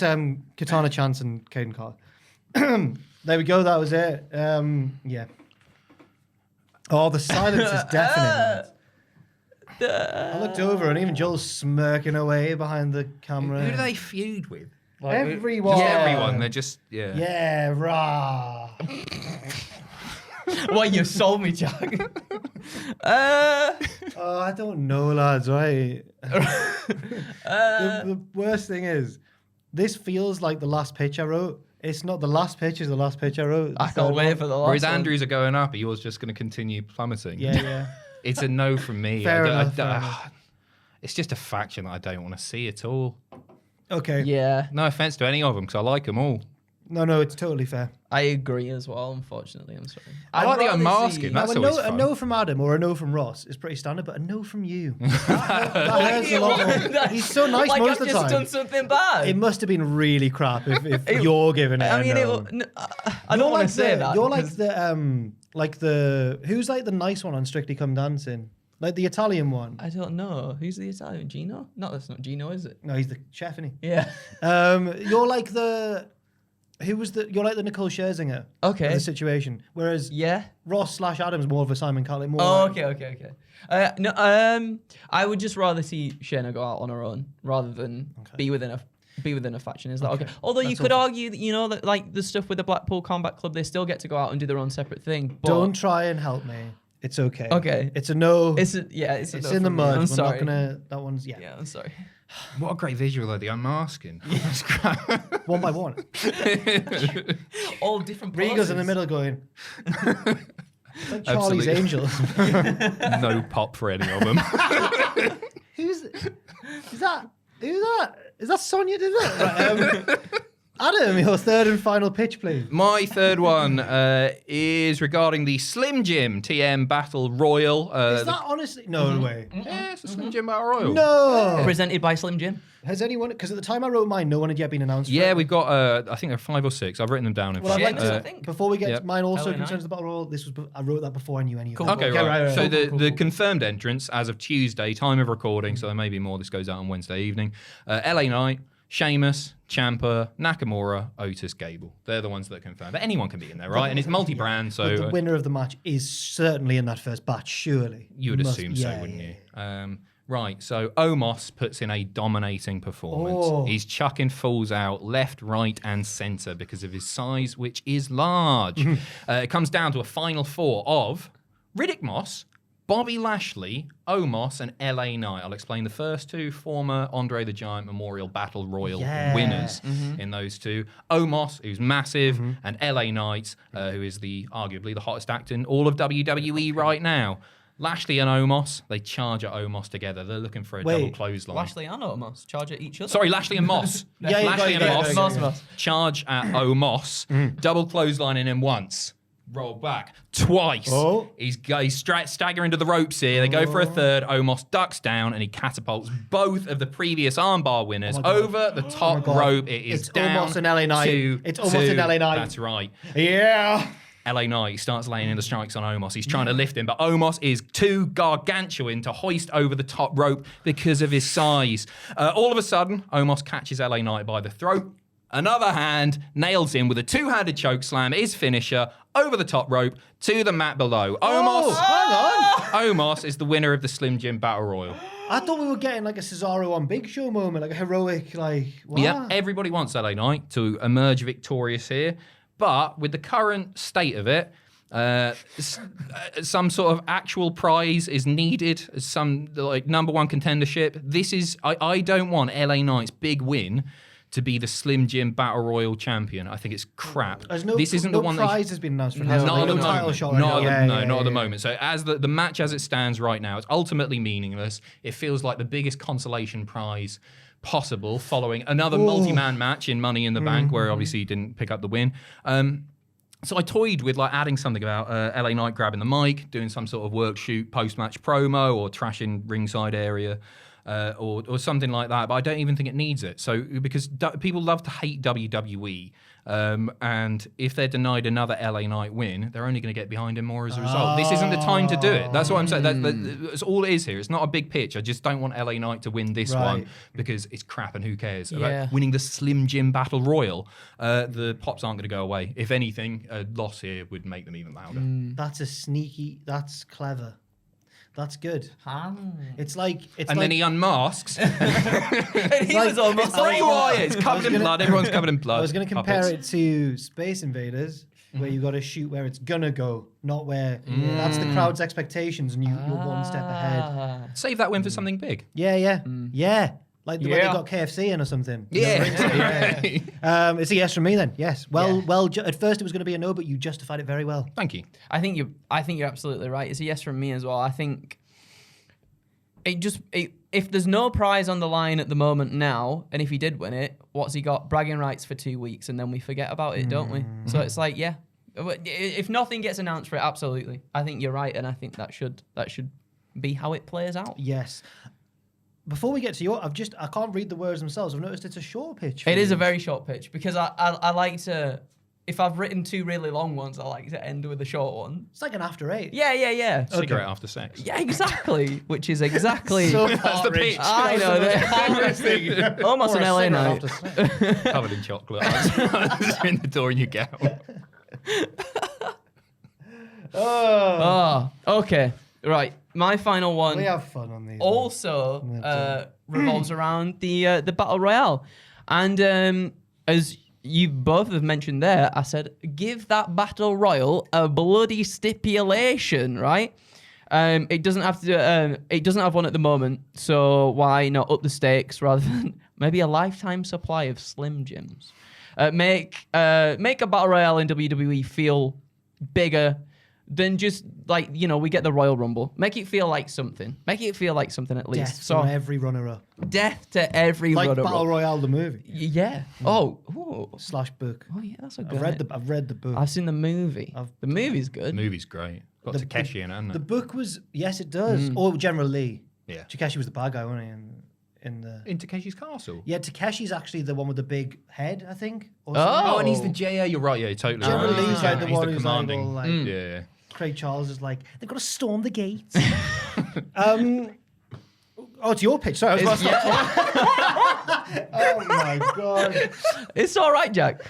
Katana Chance and Caden Carr. There we go. That was it. Yeah. Oh, the silence is deafening. I looked over and even Joel's smirking away behind the camera. Who do they feud with? Everyone. Just everyone. They're just, yeah. Yeah, rah. Well, you sold me, Jack. Oh, I don't know, lads, right? The worst thing is, this feels like the last pitch I wrote. It's not the last pitch, it's the last pitch I wrote. I can't wait for the last Whereas one. Andrews are going up, are yours just going to continue plummeting? Yeah. It's a no from me. Fair enough. It's just a faction that I don't want to see at all. Okay. Yeah, No offense to any of them, because I like them all. No, it's totally fair. I agree as well. Unfortunately, I'm sorry. I like the rather unmasking. see- That's Now, always a fun. no from Adam or a no from Ross is pretty standard, but a no from you. that hurts a lot more. He's so nice like most I've of the just time. done something bad. It must have been really crap if you're giving it. I mean, a no. I don't want to say that. You're like because the who's like the nice one on Strictly Come Dancing, like the Italian one. I don't know. Who's the Italian? Gino? No, that's not Gino, is it? No, he's the chef, isn't Yeah. he? You're like you're like the Nicole Scherzinger. Okay. Of the situation, whereas Yeah. Ross/Adam's more of a Simon Cowell. More. Oh, like- okay. No, I would just rather see Shayna go out on her own rather than be within a faction. Is that okay? Although you That's could all argue that, that like the stuff with the Blackpool Combat Club, they still get to go out and do their own separate thing. But Don't try and help me. It's okay. Okay. It's a no. It's no It's for in the me. mud. I'm We're sorry. not gonna. That one's yeah. Yeah, I'm sorry. What a great visual, though, the unmasking. One by one. All different. Regal's in the poses. middle going. It's like Charlie's Absolutely. Angels. No pop for any of them. Who's that? Is that Sonya? Did that? Right, Adam, your third and final pitch, please. My third one is regarding the Slim Jim TM Battle Royal. Is that honestly? No way. Yeah, it's a Slim Jim Battle Royal. No. Presented by Slim Jim. Has anyone? Because at the time I wrote mine, no one had yet been announced. for Yeah, it. we've got, I think there are 5 or 6. I've written them down. Well, I'd like Shit, I to. think. Before we get Yep. to mine, also LA9. concerns the battle royal. I wrote that before I knew any of Cool. it. Okay, right. So Cool. the confirmed entrance as of Tuesday, time of recording, so there may be more. This goes out on Wednesday evening. LA Knight, Sheamus, Ciampa, Nakamura, Otis, Gable. They're the ones that are confirmed. But anyone can be in there, right? And it's multi-brand, But so the winner of the match is certainly in that first batch, surely. you would Must- assume so, yeah, wouldn't yeah. you? Right, so Omos puts in a dominating performance. Oh. He's chucking fools out left, right, and centre because of his size, which is large. It comes down to a final 4 of Riddick Moss, Bobby Lashley, Omos, and LA Knight. I'll explain the first 2 former Andre the Giant Memorial Battle Royal Yeah. winners in those 2. Omos, who's massive, and LA Knight, who is arguably the hottest actor in all of WWE right now. Lashley and Omos, they charge at Omos together. They're looking for a double clothesline. Lashley and Omos charge at each other. Sorry, Lashley and Moss. Yeah, Lashley and Moss Moss. charge at Omos, double clotheslining him once. Roll back twice. Oh. He's staggering to the ropes here. They go for a third. Omos ducks down and he catapults both of the previous armbar winners over the top rope. It is It's down almost an LA Knight. It's almost an LA Knight. That's right. Yeah. LA Knight starts laying in the strikes on Omos. He's trying to lift him, but Omos is too gargantuan to hoist over the top rope because of his size. All of a sudden, Omos catches LA Knight by the throat. Another hand nails him with a two-handed choke slam, his finisher, over the top rope to the mat below. Omos is the winner of the Slim Jim Battle Royal. I thought we were getting like a Cesaro on Big Show moment, like a heroic, like, what? Yeah, everybody wants LA Knight to emerge victorious here. But with the current state of it, some sort of actual prize is needed, some like number one contendership. This is, I don't want LA Knight's big win to be the Slim Jim Battle Royal champion. I think it's crap. This isn't the one prize has been announced for not at the title moment. shot. Not at the moment. So as the match as it stands right now, it's ultimately meaningless. It feels like the biggest consolation prize possible following another multi-man match in Money in the Bank, where obviously he didn't pick up the win. So I toyed with like adding something about LA Knight grabbing the mic, doing some sort of work shoot post-match promo or trashing ringside area. Or something like that, but I don't even think it needs it. So because people love to hate WWE, and if they're denied another LA Knight win, they're only going to get behind him more as a result. This isn't the time to do it. That's what I'm saying. That's all it is here. It's not a big pitch. I just don't want LA Knight to win this one because it's crap and who cares about winning the Slim Jim Battle Royal. The pops aren't going to go away. If anything, a loss here would make them even louder. That's clever. That's good. It's like, then he unmasks. He was almost Bray Wyatt. It's covered in blood. Everyone's covered in blood. I was going to compare it to Space Invaders, where you got to shoot where it's gonna go, not where that's the crowd's expectations, and you're one step ahead. Save that win for something big. Yeah. Like the way they got KFC in or something. It's a yes from me then. Yes. At first it was going to be a no, but you justified it very well. Thank you. I think you're absolutely right. It's a yes from me as well. I think if there's no prize on the line at the moment now, and if he did win it, what's he got? Bragging rights for 2 weeks, and then we forget about it, don't we? So it's like, yeah. If nothing gets announced for it, absolutely. I think you're right, and I think that should be how it plays out. Yes. Before we get to your, I can't read the words themselves. I've noticed it's a short pitch. It is a very short pitch because I like to, if I've written two really long ones, I like to end with a short one. It's like an after 8. Yeah. Cigarette after sex. Yeah, exactly. Which is exactly. That's the pitch. I know. Almost an LA Night. Covered in chocolate. In the door in your gown. Okay. Right. My final one. We have fun on these. Also revolves around the Battle Royale. And as you both have mentioned there, I said, give that Battle Royal a bloody stipulation, right? It doesn't have to. It doesn't have one at the moment, so why not up the stakes rather than maybe a lifetime supply of Slim Jims? Make a Battle Royale in WWE feel bigger than just like, we get the Royal Rumble. Make it feel like something. Make it feel like something at least. Death to every runner-up. Death to every runner-up. Like Battle Royale the movie. Yeah. / book. Oh yeah, that's a good. I've read the book. I've seen the movie. The movie's good. The movie's great. Got Takeshi in it, hasn't it? The book was, yes, it does. Or General Lee. Yeah. Takeshi was the bad guy, wasn't he? In Takeshi's castle. Yeah, Takeshi's actually the one with the big head, I think. Oh, and he's the JA. You're right. Yeah, totally. General right. Lee's like the one who's commanding. yeah. Craig Charles is like, they've got to storm the gates. It's your pitch. Sorry, I was about to Oh my god. It's all right, Jack.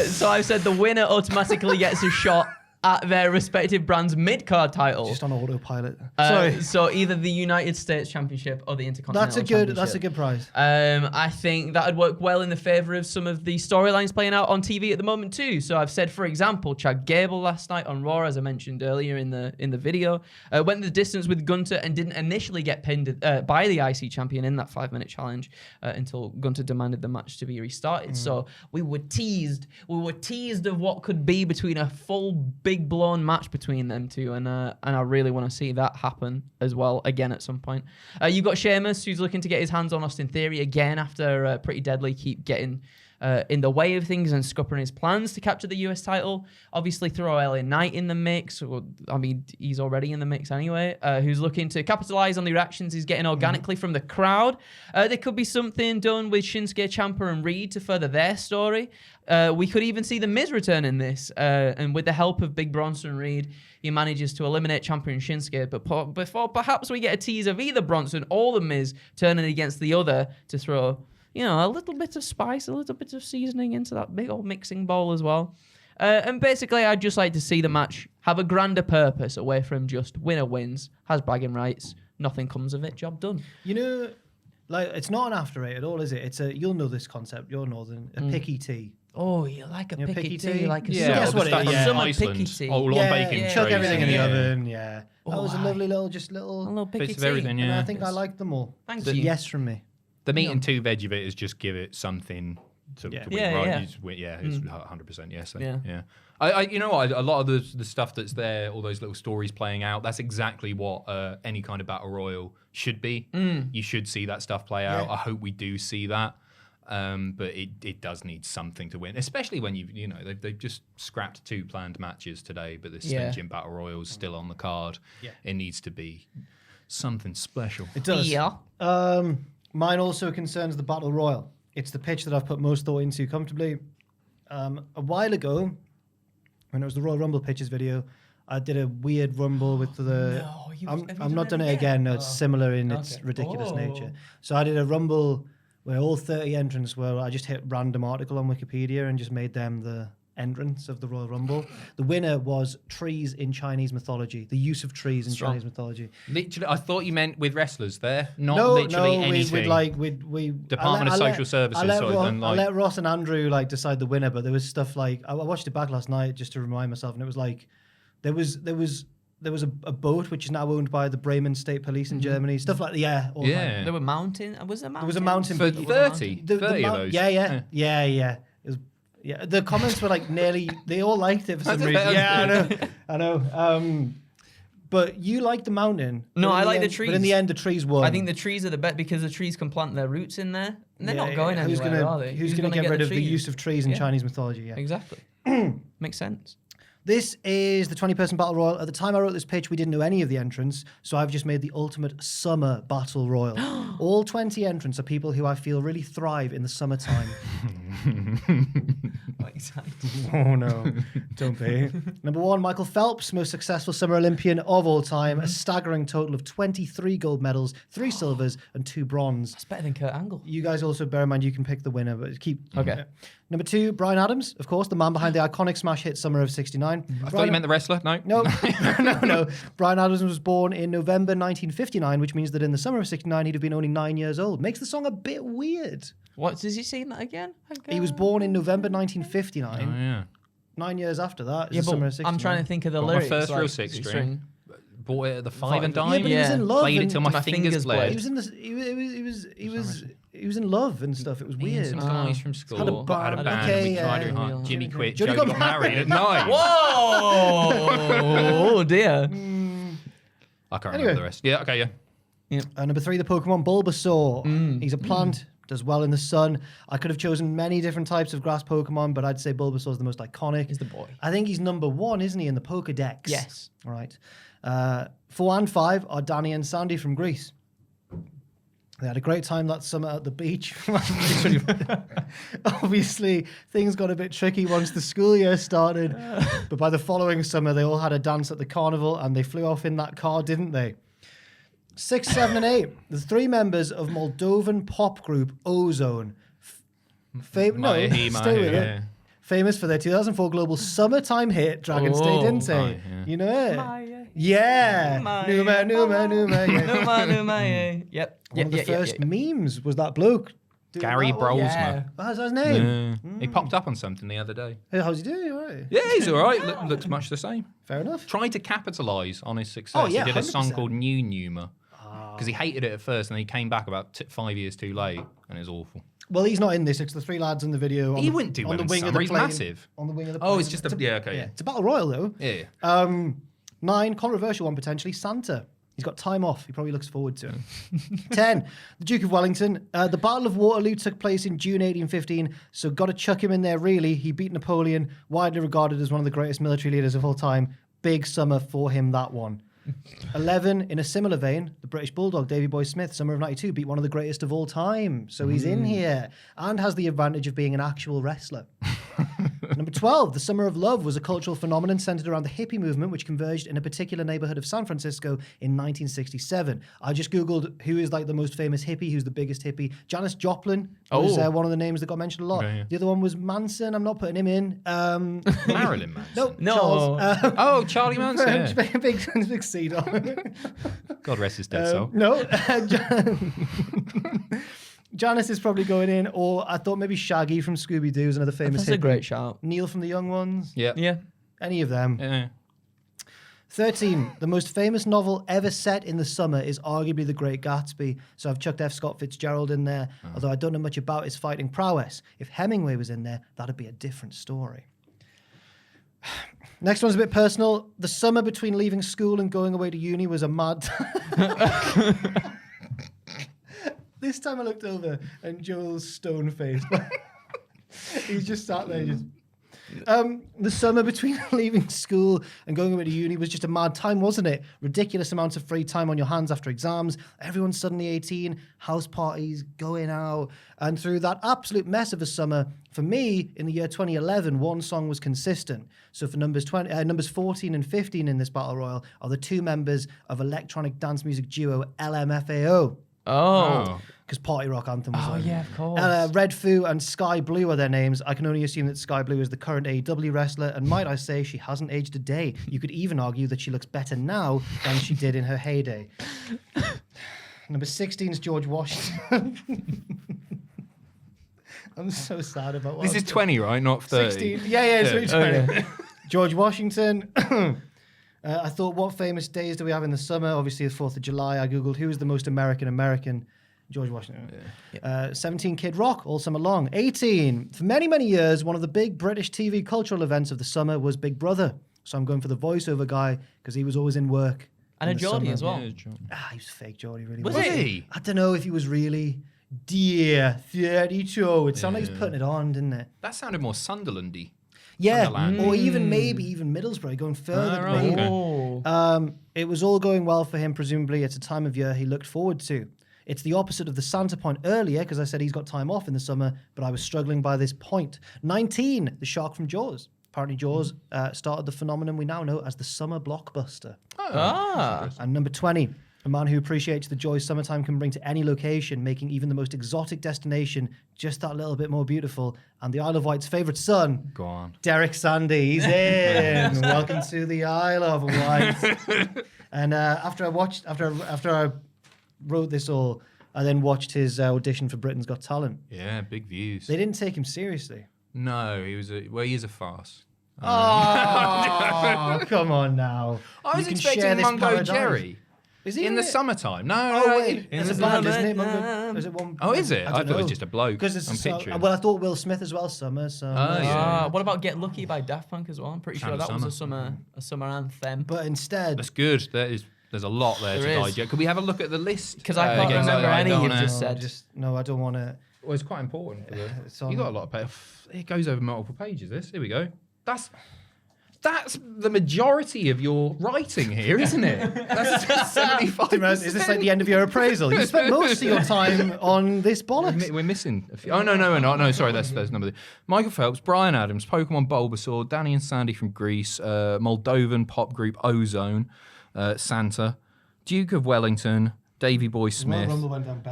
So I've said the winner automatically gets a shot at their respective brand's mid-card title. Just on autopilot. Sorry. So either the United States Championship or the Intercontinental Championship. That's a good prize. I think that would work well in the favour of some of the storylines playing out on TV at the moment too. So I've said, for example, Chad Gable last night on Raw, as I mentioned earlier in the video, went the distance with Gunter and didn't initially get pinned by the IC champion in that 5-minute challenge until Gunter demanded the match to be restarted. So we were teased of what could be between a full big blown match between them two, and I really want to see that happen as well again at some point. You've got Sheamus, who's looking to get his hands on Austin Theory again after Pretty Deadly keep getting in the way of things and scuppering his plans to capture the US title. Obviously, throw LA Knight in the mix. Or, I mean, he's already in the mix anyway. Who's looking to capitalize on the reactions he's getting organically from the crowd. There could be something done with Shinsuke, Ciampa, and Reed to further their story. We could even see The Miz return in this. And with the help of Big Bronson Reed, he manages to eliminate Ciampa and Shinsuke. But before perhaps we get a tease of either Bronson or The Miz turning against the other to throw, you know, a little bit of spice, a little bit of seasoning into that big old mixing bowl as well. And basically, I'd just like to see the match have a grander purpose away from just winner wins, has bragging rights, nothing comes of it, job done. You know, like, it's not an after eight at all, is it? It's a, you'll know this concept, you're northern, a picky tea. Oh, you like a You know, picky picky tea? tea? Like a Yeah, Guess all the what it stuff is, from yeah. Summer Iceland. picky tea. All on baking chuck trays, everything in the yeah. oven, yeah. That Oh, was a aye. lovely little, A little picky Bits of tea. everything, and yeah. I think I like them all. Thank So you. yes from me. The meat and 2 veg of it is just give it something to win, Yeah, right? yeah. You just win- yeah, it's 100% yes. Yeah. Yeah. I you know what? A lot of the stuff that's there, all those little stories playing out, that's exactly what any kind of battle royal should be. You should see that stuff play out. Yeah. I hope we do see that. But it does need something to win, especially when they've just scrapped 2 planned matches today, but the Slim Jim Battle Royal's still on the card. Yeah. It needs to be something special. It does. Yeah. Mine also concerns the Battle Royal. It's the pitch that I've put most thought into comfortably. A while ago, when it was the Royal Rumble pitches video, I did a weird rumble with the... No, I'm not done it again. No, it's similar in its ridiculous nature. So I did a rumble where all 30 entrants were... I just hit random article on Wikipedia and just made them the entrants of the Royal Rumble. The winner was trees in Chinese mythology. The use of trees in Chinese mythology. Literally, I thought you meant with wrestlers there, not literally anything. We Department of Social Services, I let Ross and Andrew decide the winner, but there was stuff like I watched it back last night just to remind myself, and it was like there was a boat which is now owned by the Bremen State Police in Germany. Stuff like all Yeah. There were mountain. Was there a mountain? There was a mountain For beat. 30 of those. Yeah. It was, the comments were like nearly. They all liked it for some reason. That's Yeah, good. I know. But you like the mountain. No, but in I like the end- trees. But in the end, the trees won. I think the trees are the best because the trees can plant their roots in there. And they're not going Who's anywhere, gonna, are they? Who's going to get rid of the use of trees in Yeah. Chinese mythology? Yeah. Exactly. Makes sense. This is the 20-person battle royal. At the time I wrote this pitch, we didn't know any of the entrants, so I've just made the ultimate summer battle royal. All 20 entrants are people who I feel really thrive in the summertime. Oh no, don't be. Number 1, Michael Phelps, most successful summer Olympian of all time, a staggering total of 23 gold medals, 3 silvers, and 2 bronze. That's better than Kurt Angle. You guys also bear in mind you can pick the winner, but keep. Okay. Number 2, Bryan Adams, of course, the man behind the iconic smash hit Summer of '69. I thought you meant the wrestler. No. No, no. Bryan Adams was born in November 1959, which means that in the summer of '69 he'd have been only 9 years old. Makes the song a bit weird. What does he say that again? He was born in November 1959. Oh, yeah. 9 years after that is Yeah, the summer of but '69. I'm trying to think of the Got my lyrics. first real like, 6 string. string. Bought it at the 5 and Yeah, dime. but he was in love. Played it and- till my fingers bled. He was in this. He was in love and stuff. It was Me and weird. some guys from school Had a had a band. band. Okay, We tried yeah. really hard. Jimmy quit. Jody Jody got got married at 9. Whoa! Oh dear. I can't Anyway. remember the rest. Yeah. Okay. Yeah. Number 3, the Pokemon Bulbasaur. He's a plant. Does well in the sun. I could have chosen many different types of grass Pokemon, but I'd say Bulbasaur's the most iconic. He's the boy. I think he's number 1, isn't he, in the Pokedex? Yes. All right. 4 and 5 are Danny and Sandy from Greece. They had a great time that summer at the beach. Obviously, things got a bit tricky once the school year started. But by the following summer, they all had a dance at the carnival and they flew off in that car, didn't they? 6, 7, and 8. The 3 members of Moldovan pop group Ozone. Stay with it. Famous for their 2004 global summertime hit, Dragon's Day, didn't they? right, yeah. You know it? Maya. Yeah. Maya. Numa. Yeah. Numa. Yep. One of the first memes was that bloke. doing Gary that one. Brolsma. Oh, that's his name. He popped up on something the other day. Hey, how's he doing? All right. Yeah, he's all right. Looks much the same. Fair enough. Tried to capitalise on his success. Oh, yeah, he did a song 100%. called New Numa because he hated it at first, and then he came back about 5 years too late, and it was awful. Well, he's not in this. It's the three lads in the video. He wouldn't do well in summer. He's massive. On the wing of the plane. Oh, it's just okay. Yeah, it's a battle royal though. Yeah. 9, controversial one potentially. Santa. He's got time off. He probably looks forward to it. 10, the Duke of Wellington. The Battle of Waterloo took place in June 1815, so got to chuck him in there, really. He beat Napoleon, widely regarded as one of the greatest military leaders of all time. Big summer for him, that one. 11, in a similar vein, the British Bulldog, Davey Boy Smith, summer of 92, beat one of the greatest of all time. So he's in here and has the advantage of being an actual wrestler. Number 12, the Summer of Love was a cultural phenomenon centered around the hippie movement, which converged in a particular neighborhood of San Francisco in 1967. I just Googled who is like the most famous hippie, who's the biggest hippie. Janis Joplin was one of the names that got mentioned a lot. Okay, yeah. The other one was Manson. I'm not putting him in. Marilyn Manson. No. Charles. Charlie Manson. Yeah. big seed on. God rest his dead soul. No. Janice is probably going in, or I thought maybe Shaggy from Scooby-Doo is another famous hippie. That's a great shout. Neil from The Young Ones. Yeah. Any of them. Yeah. 13, the most famous novel ever set in the summer is arguably The Great Gatsby. So I've chucked F. Scott Fitzgerald in there, although I don't know much about his fighting prowess. If Hemingway was in there, that'd be a different story. Next one's a bit personal. The summer between leaving school and going away to uni was a mad This time I looked over and Joel's stone-faced. He's just sat there just... the summer between leaving school and going away to uni was just a mad time, wasn't it? Ridiculous amounts of free time on your hands after exams. Everyone's suddenly 18, house parties, going out. And through that absolute mess of a summer, for me, in the year 2011, one song was consistent. So for numbers 14 and 15 in this Battle Royal are the two members of electronic dance music duo LMFAO. Oh. Because Party Rock Anthem was on. Oh, yeah, of course. Red Foo and Sky Blue are their names. I can only assume that Sky Blue is the current AEW wrestler, and might I say, she hasn't aged a day. You could even argue that she looks better now than she did in her heyday. Number 16 is George Washington. I'm so sad about what This is 20, right? Not 30. 16. Yeah, it's 20. Okay. George Washington. I thought, what famous days do we have in the summer? Obviously, the 4th of July. I Googled who is the most American. George Washington. Yeah. 17, Kid Rock, all summer long. 18, for many, many years, one of the big British TV cultural events of the summer was Big Brother. So I'm going for the voiceover guy because he was always in work. And a Geordie as well. Yeah, he was fake Geordie, really. Was he? I don't know if he was really. Dear 32. It sounded like he was putting it on, didn't it? That sounded more Sunderland-y. Yeah, or even Middlesbrough, going further. Right, okay. It was all going well for him, presumably. It's a time of year he looked forward to. It's the opposite of the Santa point earlier, because I said he's got time off in the summer, but I was struggling by this point. 19, the shark from Jaws. Apparently Jaws started the phenomenon we now know as the summer blockbuster. And number 20, a man who appreciates the joy summertime can bring to any location, making even the most exotic destination just that little bit more beautiful. And the Isle of Wight's favourite son, go on, Derek Sandy, he's in. Welcome to the Isle of Wight. And after I wrote this all, I then watched his audition for Britain's Got Talent. Yeah, big views. They didn't take him seriously. No, he is a farce. Oh, come on now. I was expecting Mungo Jerry. Is he in the summertime? No. Oh, wait. It's a band, isn't it? Mungo? Is it one? Oh, is it? I thought know. it was just a bloke. I'm picturing. Well, I thought Will Smith as well, Summer. Yeah. What about Get Lucky by Daft Punk as well? I'm pretty sure that was a summer anthem. But instead... That's good. There's a lot there to digest. Could we have a look at the list? Because I can't remember any you've just said. No, I don't want to... Well, it's quite important. You got a lot of paper. It goes over multiple pages, this. Here we go. That's the majority of your writing here, isn't it? That's 75%. Is this like the end of your appraisal? You spent most of your time on this bollocks. We're missing a few. Oh, no, we're not. No, sorry, that's number 3. Michael Phelps, Brian Adams, Pokemon Bulbasaur, Danny and Sandy from Greece, Moldovan pop group Ozone, Santa, Duke of Wellington, Davey Boy Smith,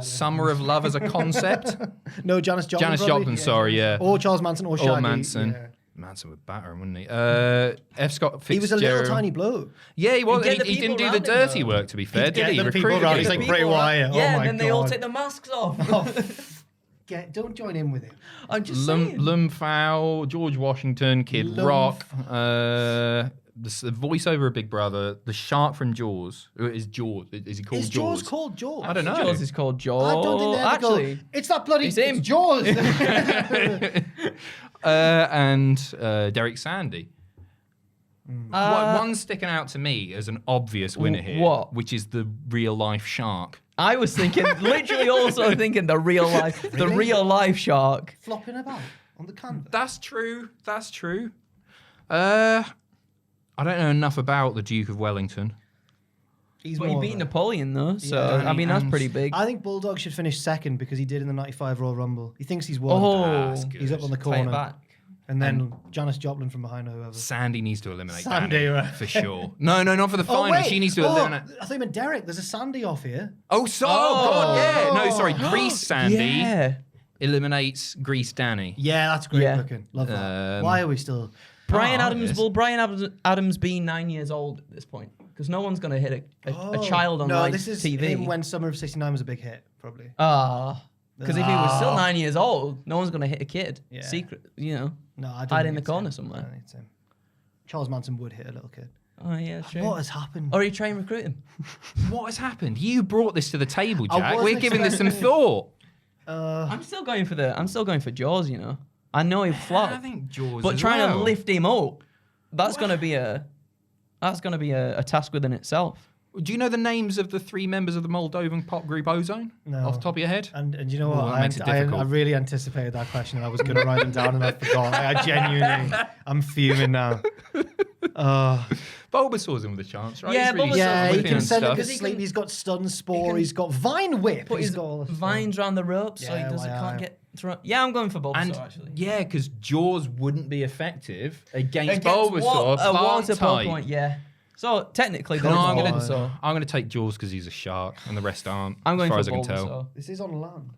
Summer of Love as a concept. No, Janis Joplin. Janis Joplin, sorry, yeah. Or Charles Manson or Shaggy. Or Manson. Yeah. Manson would batter him, wouldn't he? F. Scott Fitzgerald. He was a little tiny bloke. Yeah, he was. He didn't do the dirty work, to be fair, did he? The people around, he's like Bray Wyatt. Yeah, and then they all take the masks off. Don't join in with him. I'm just saying. Lumfow, George Washington, Kid Rock, the voiceover of Big Brother, the shark from Jaws. Is Jaws? Is he called Is Jaws called Jaws? I don't know. Jaws is called Jaws. I don't think they ever Actually, go, it's that bloody it's him. Jaws. And Derek Sandy. One's sticking out to me as an obvious winner here, what? which is the real life shark. I was thinking, literally also thinking the real life shark. Flopping about on the canvas. That's true. I don't know enough about the Duke of Wellington. But he beat Napoleon though, so Yeah, I mean that's pretty big. I think Bulldog should finish second because he did in the 95 Royal Rumble. He thinks he's won. Oh, He's up on the play it corner. back. And then Janice Joplin from behind or whoever. Sandy needs to eliminate Sandy, Danny, right. for sure. No, not for the Oh, final. wait. She needs to eliminate. I thought you meant Derek. There's a Sandy off here. Oh, God, yeah. No, sorry. Grease Sandy Yeah. eliminates Grease Danny. Yeah, that's great Yeah. looking. Love that. Why are we still... Brian Oh, Adams. yes. Will Brian Adams be 9 years old at this point? Because no one's gonna hit a child on no, live this is TV. him when Summer of 69 was a big hit, probably. Because if he was still 9 years old, no one's gonna hit a kid. Yeah. Secret, you know. No, I don't Hide think in the it's corner him. somewhere. I don't think it's him. Charles Manson would hit a little kid. Oh yeah, true. What has happened? Or he train recruit him. What has happened? You brought this to the table, I Jack. wasn't We're giving this some expecting thought. I'm still going for Jaws. You know, I know he flopped. I think Jaws But as trying well. to lift him up, that's gonna be a task within itself. Do you know the names of the 3 members of the Moldovan pop group Ozone? No. Off the top of your head? And you know Ooh, what? that makes it difficult. I really anticipated that question and I was going to write them down and I forgot. I genuinely, I'm fuming now. Bulbasaur's in with a chance, right? Yeah, He's really Bulbasaur- Yeah, he whipping can and send him stuff. to sleep. He's got stun spore. He's got vine whip. Put He's his got all this vines around the ropes so he Yeah, can't get thrown. Yeah, I'm going for Bulbasaur And actually. yeah, because Jaws wouldn't be effective against Against Bulbasaur. a water plant type. Pokemon, yeah. So technically, No, then I'm it's gonna, Bulbasaur. I'm gonna take Jaws because he's a shark and the rest aren't. I'm going as for far as I can Bulbasaur. tell. This is on land.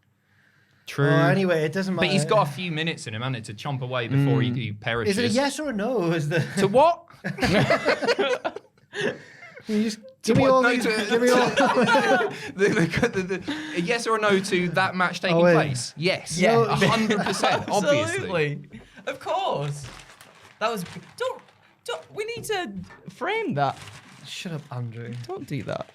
True. Anyway, it doesn't matter. But he's got a few minutes in him, hasn't it, to chomp away before he perishes. Is it a yes or a no? Is the To what? you just give me all No, these? to- Give me all. a yes or a no to that match taking wait. place? Yes. Yeah. 100%, obviously. Absolutely. Of course. That was. Don't. We need to frame that. Shut up, Andrew. Don't do that.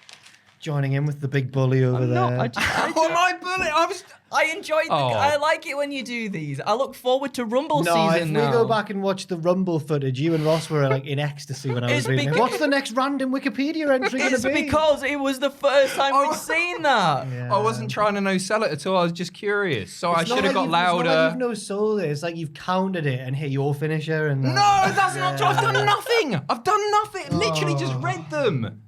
Joining in with the big bully over I'm there. not. Oh, my bullet! I enjoyed. Oh. I like it when you do these. I look forward to Rumble No, if season we now. go back and watch the Rumble footage, you and Ross were like in ecstasy when I was It's reading it. because- What's the next random Wikipedia entry going It's to be? because it was the first time we'd seen that. Yeah. I wasn't trying to no-sell it at all. I was just curious. So I It's not should have got like It's not like louder. you've no soul. It's like you've counted it and hit your finisher. And No, that's not true. I've done nothing. I've done nothing. Literally just read them.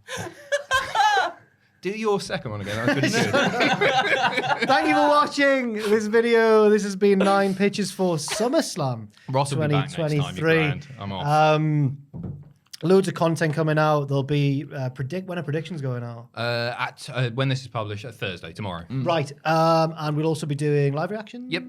Do your second one again. That was pretty good. Thank you for watching this video. This has been 9 pitches for SummerSlam Ross will be back next time, you're 2023. grand. I'm off. Loads of content coming out. There'll be when are predictions going out? When this is published, Thursday, tomorrow. Right. And we'll also be doing live reactions. Yep.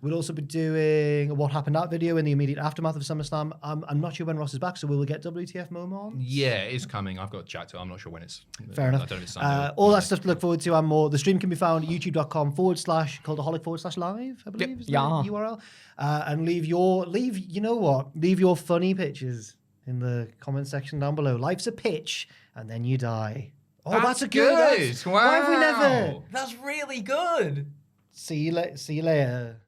We'll also be doing a what happened at video in the immediate aftermath of SummerSlam. I'm not sure when Ross is back, so we will get WTF moments. Yeah, it is coming. I've got to chat to it. I'm not sure when it's. Fair enough. I don't know if it's Sunday. All that stuff to look forward to and more. The stream can be found at youtube.com/cultaholic/live, I believe is the URL. And leave your funny pictures in the comment section down below. Life's a pitch, and then you die. Oh, that's a good. Wow. Why have we never? That's really good. See you later.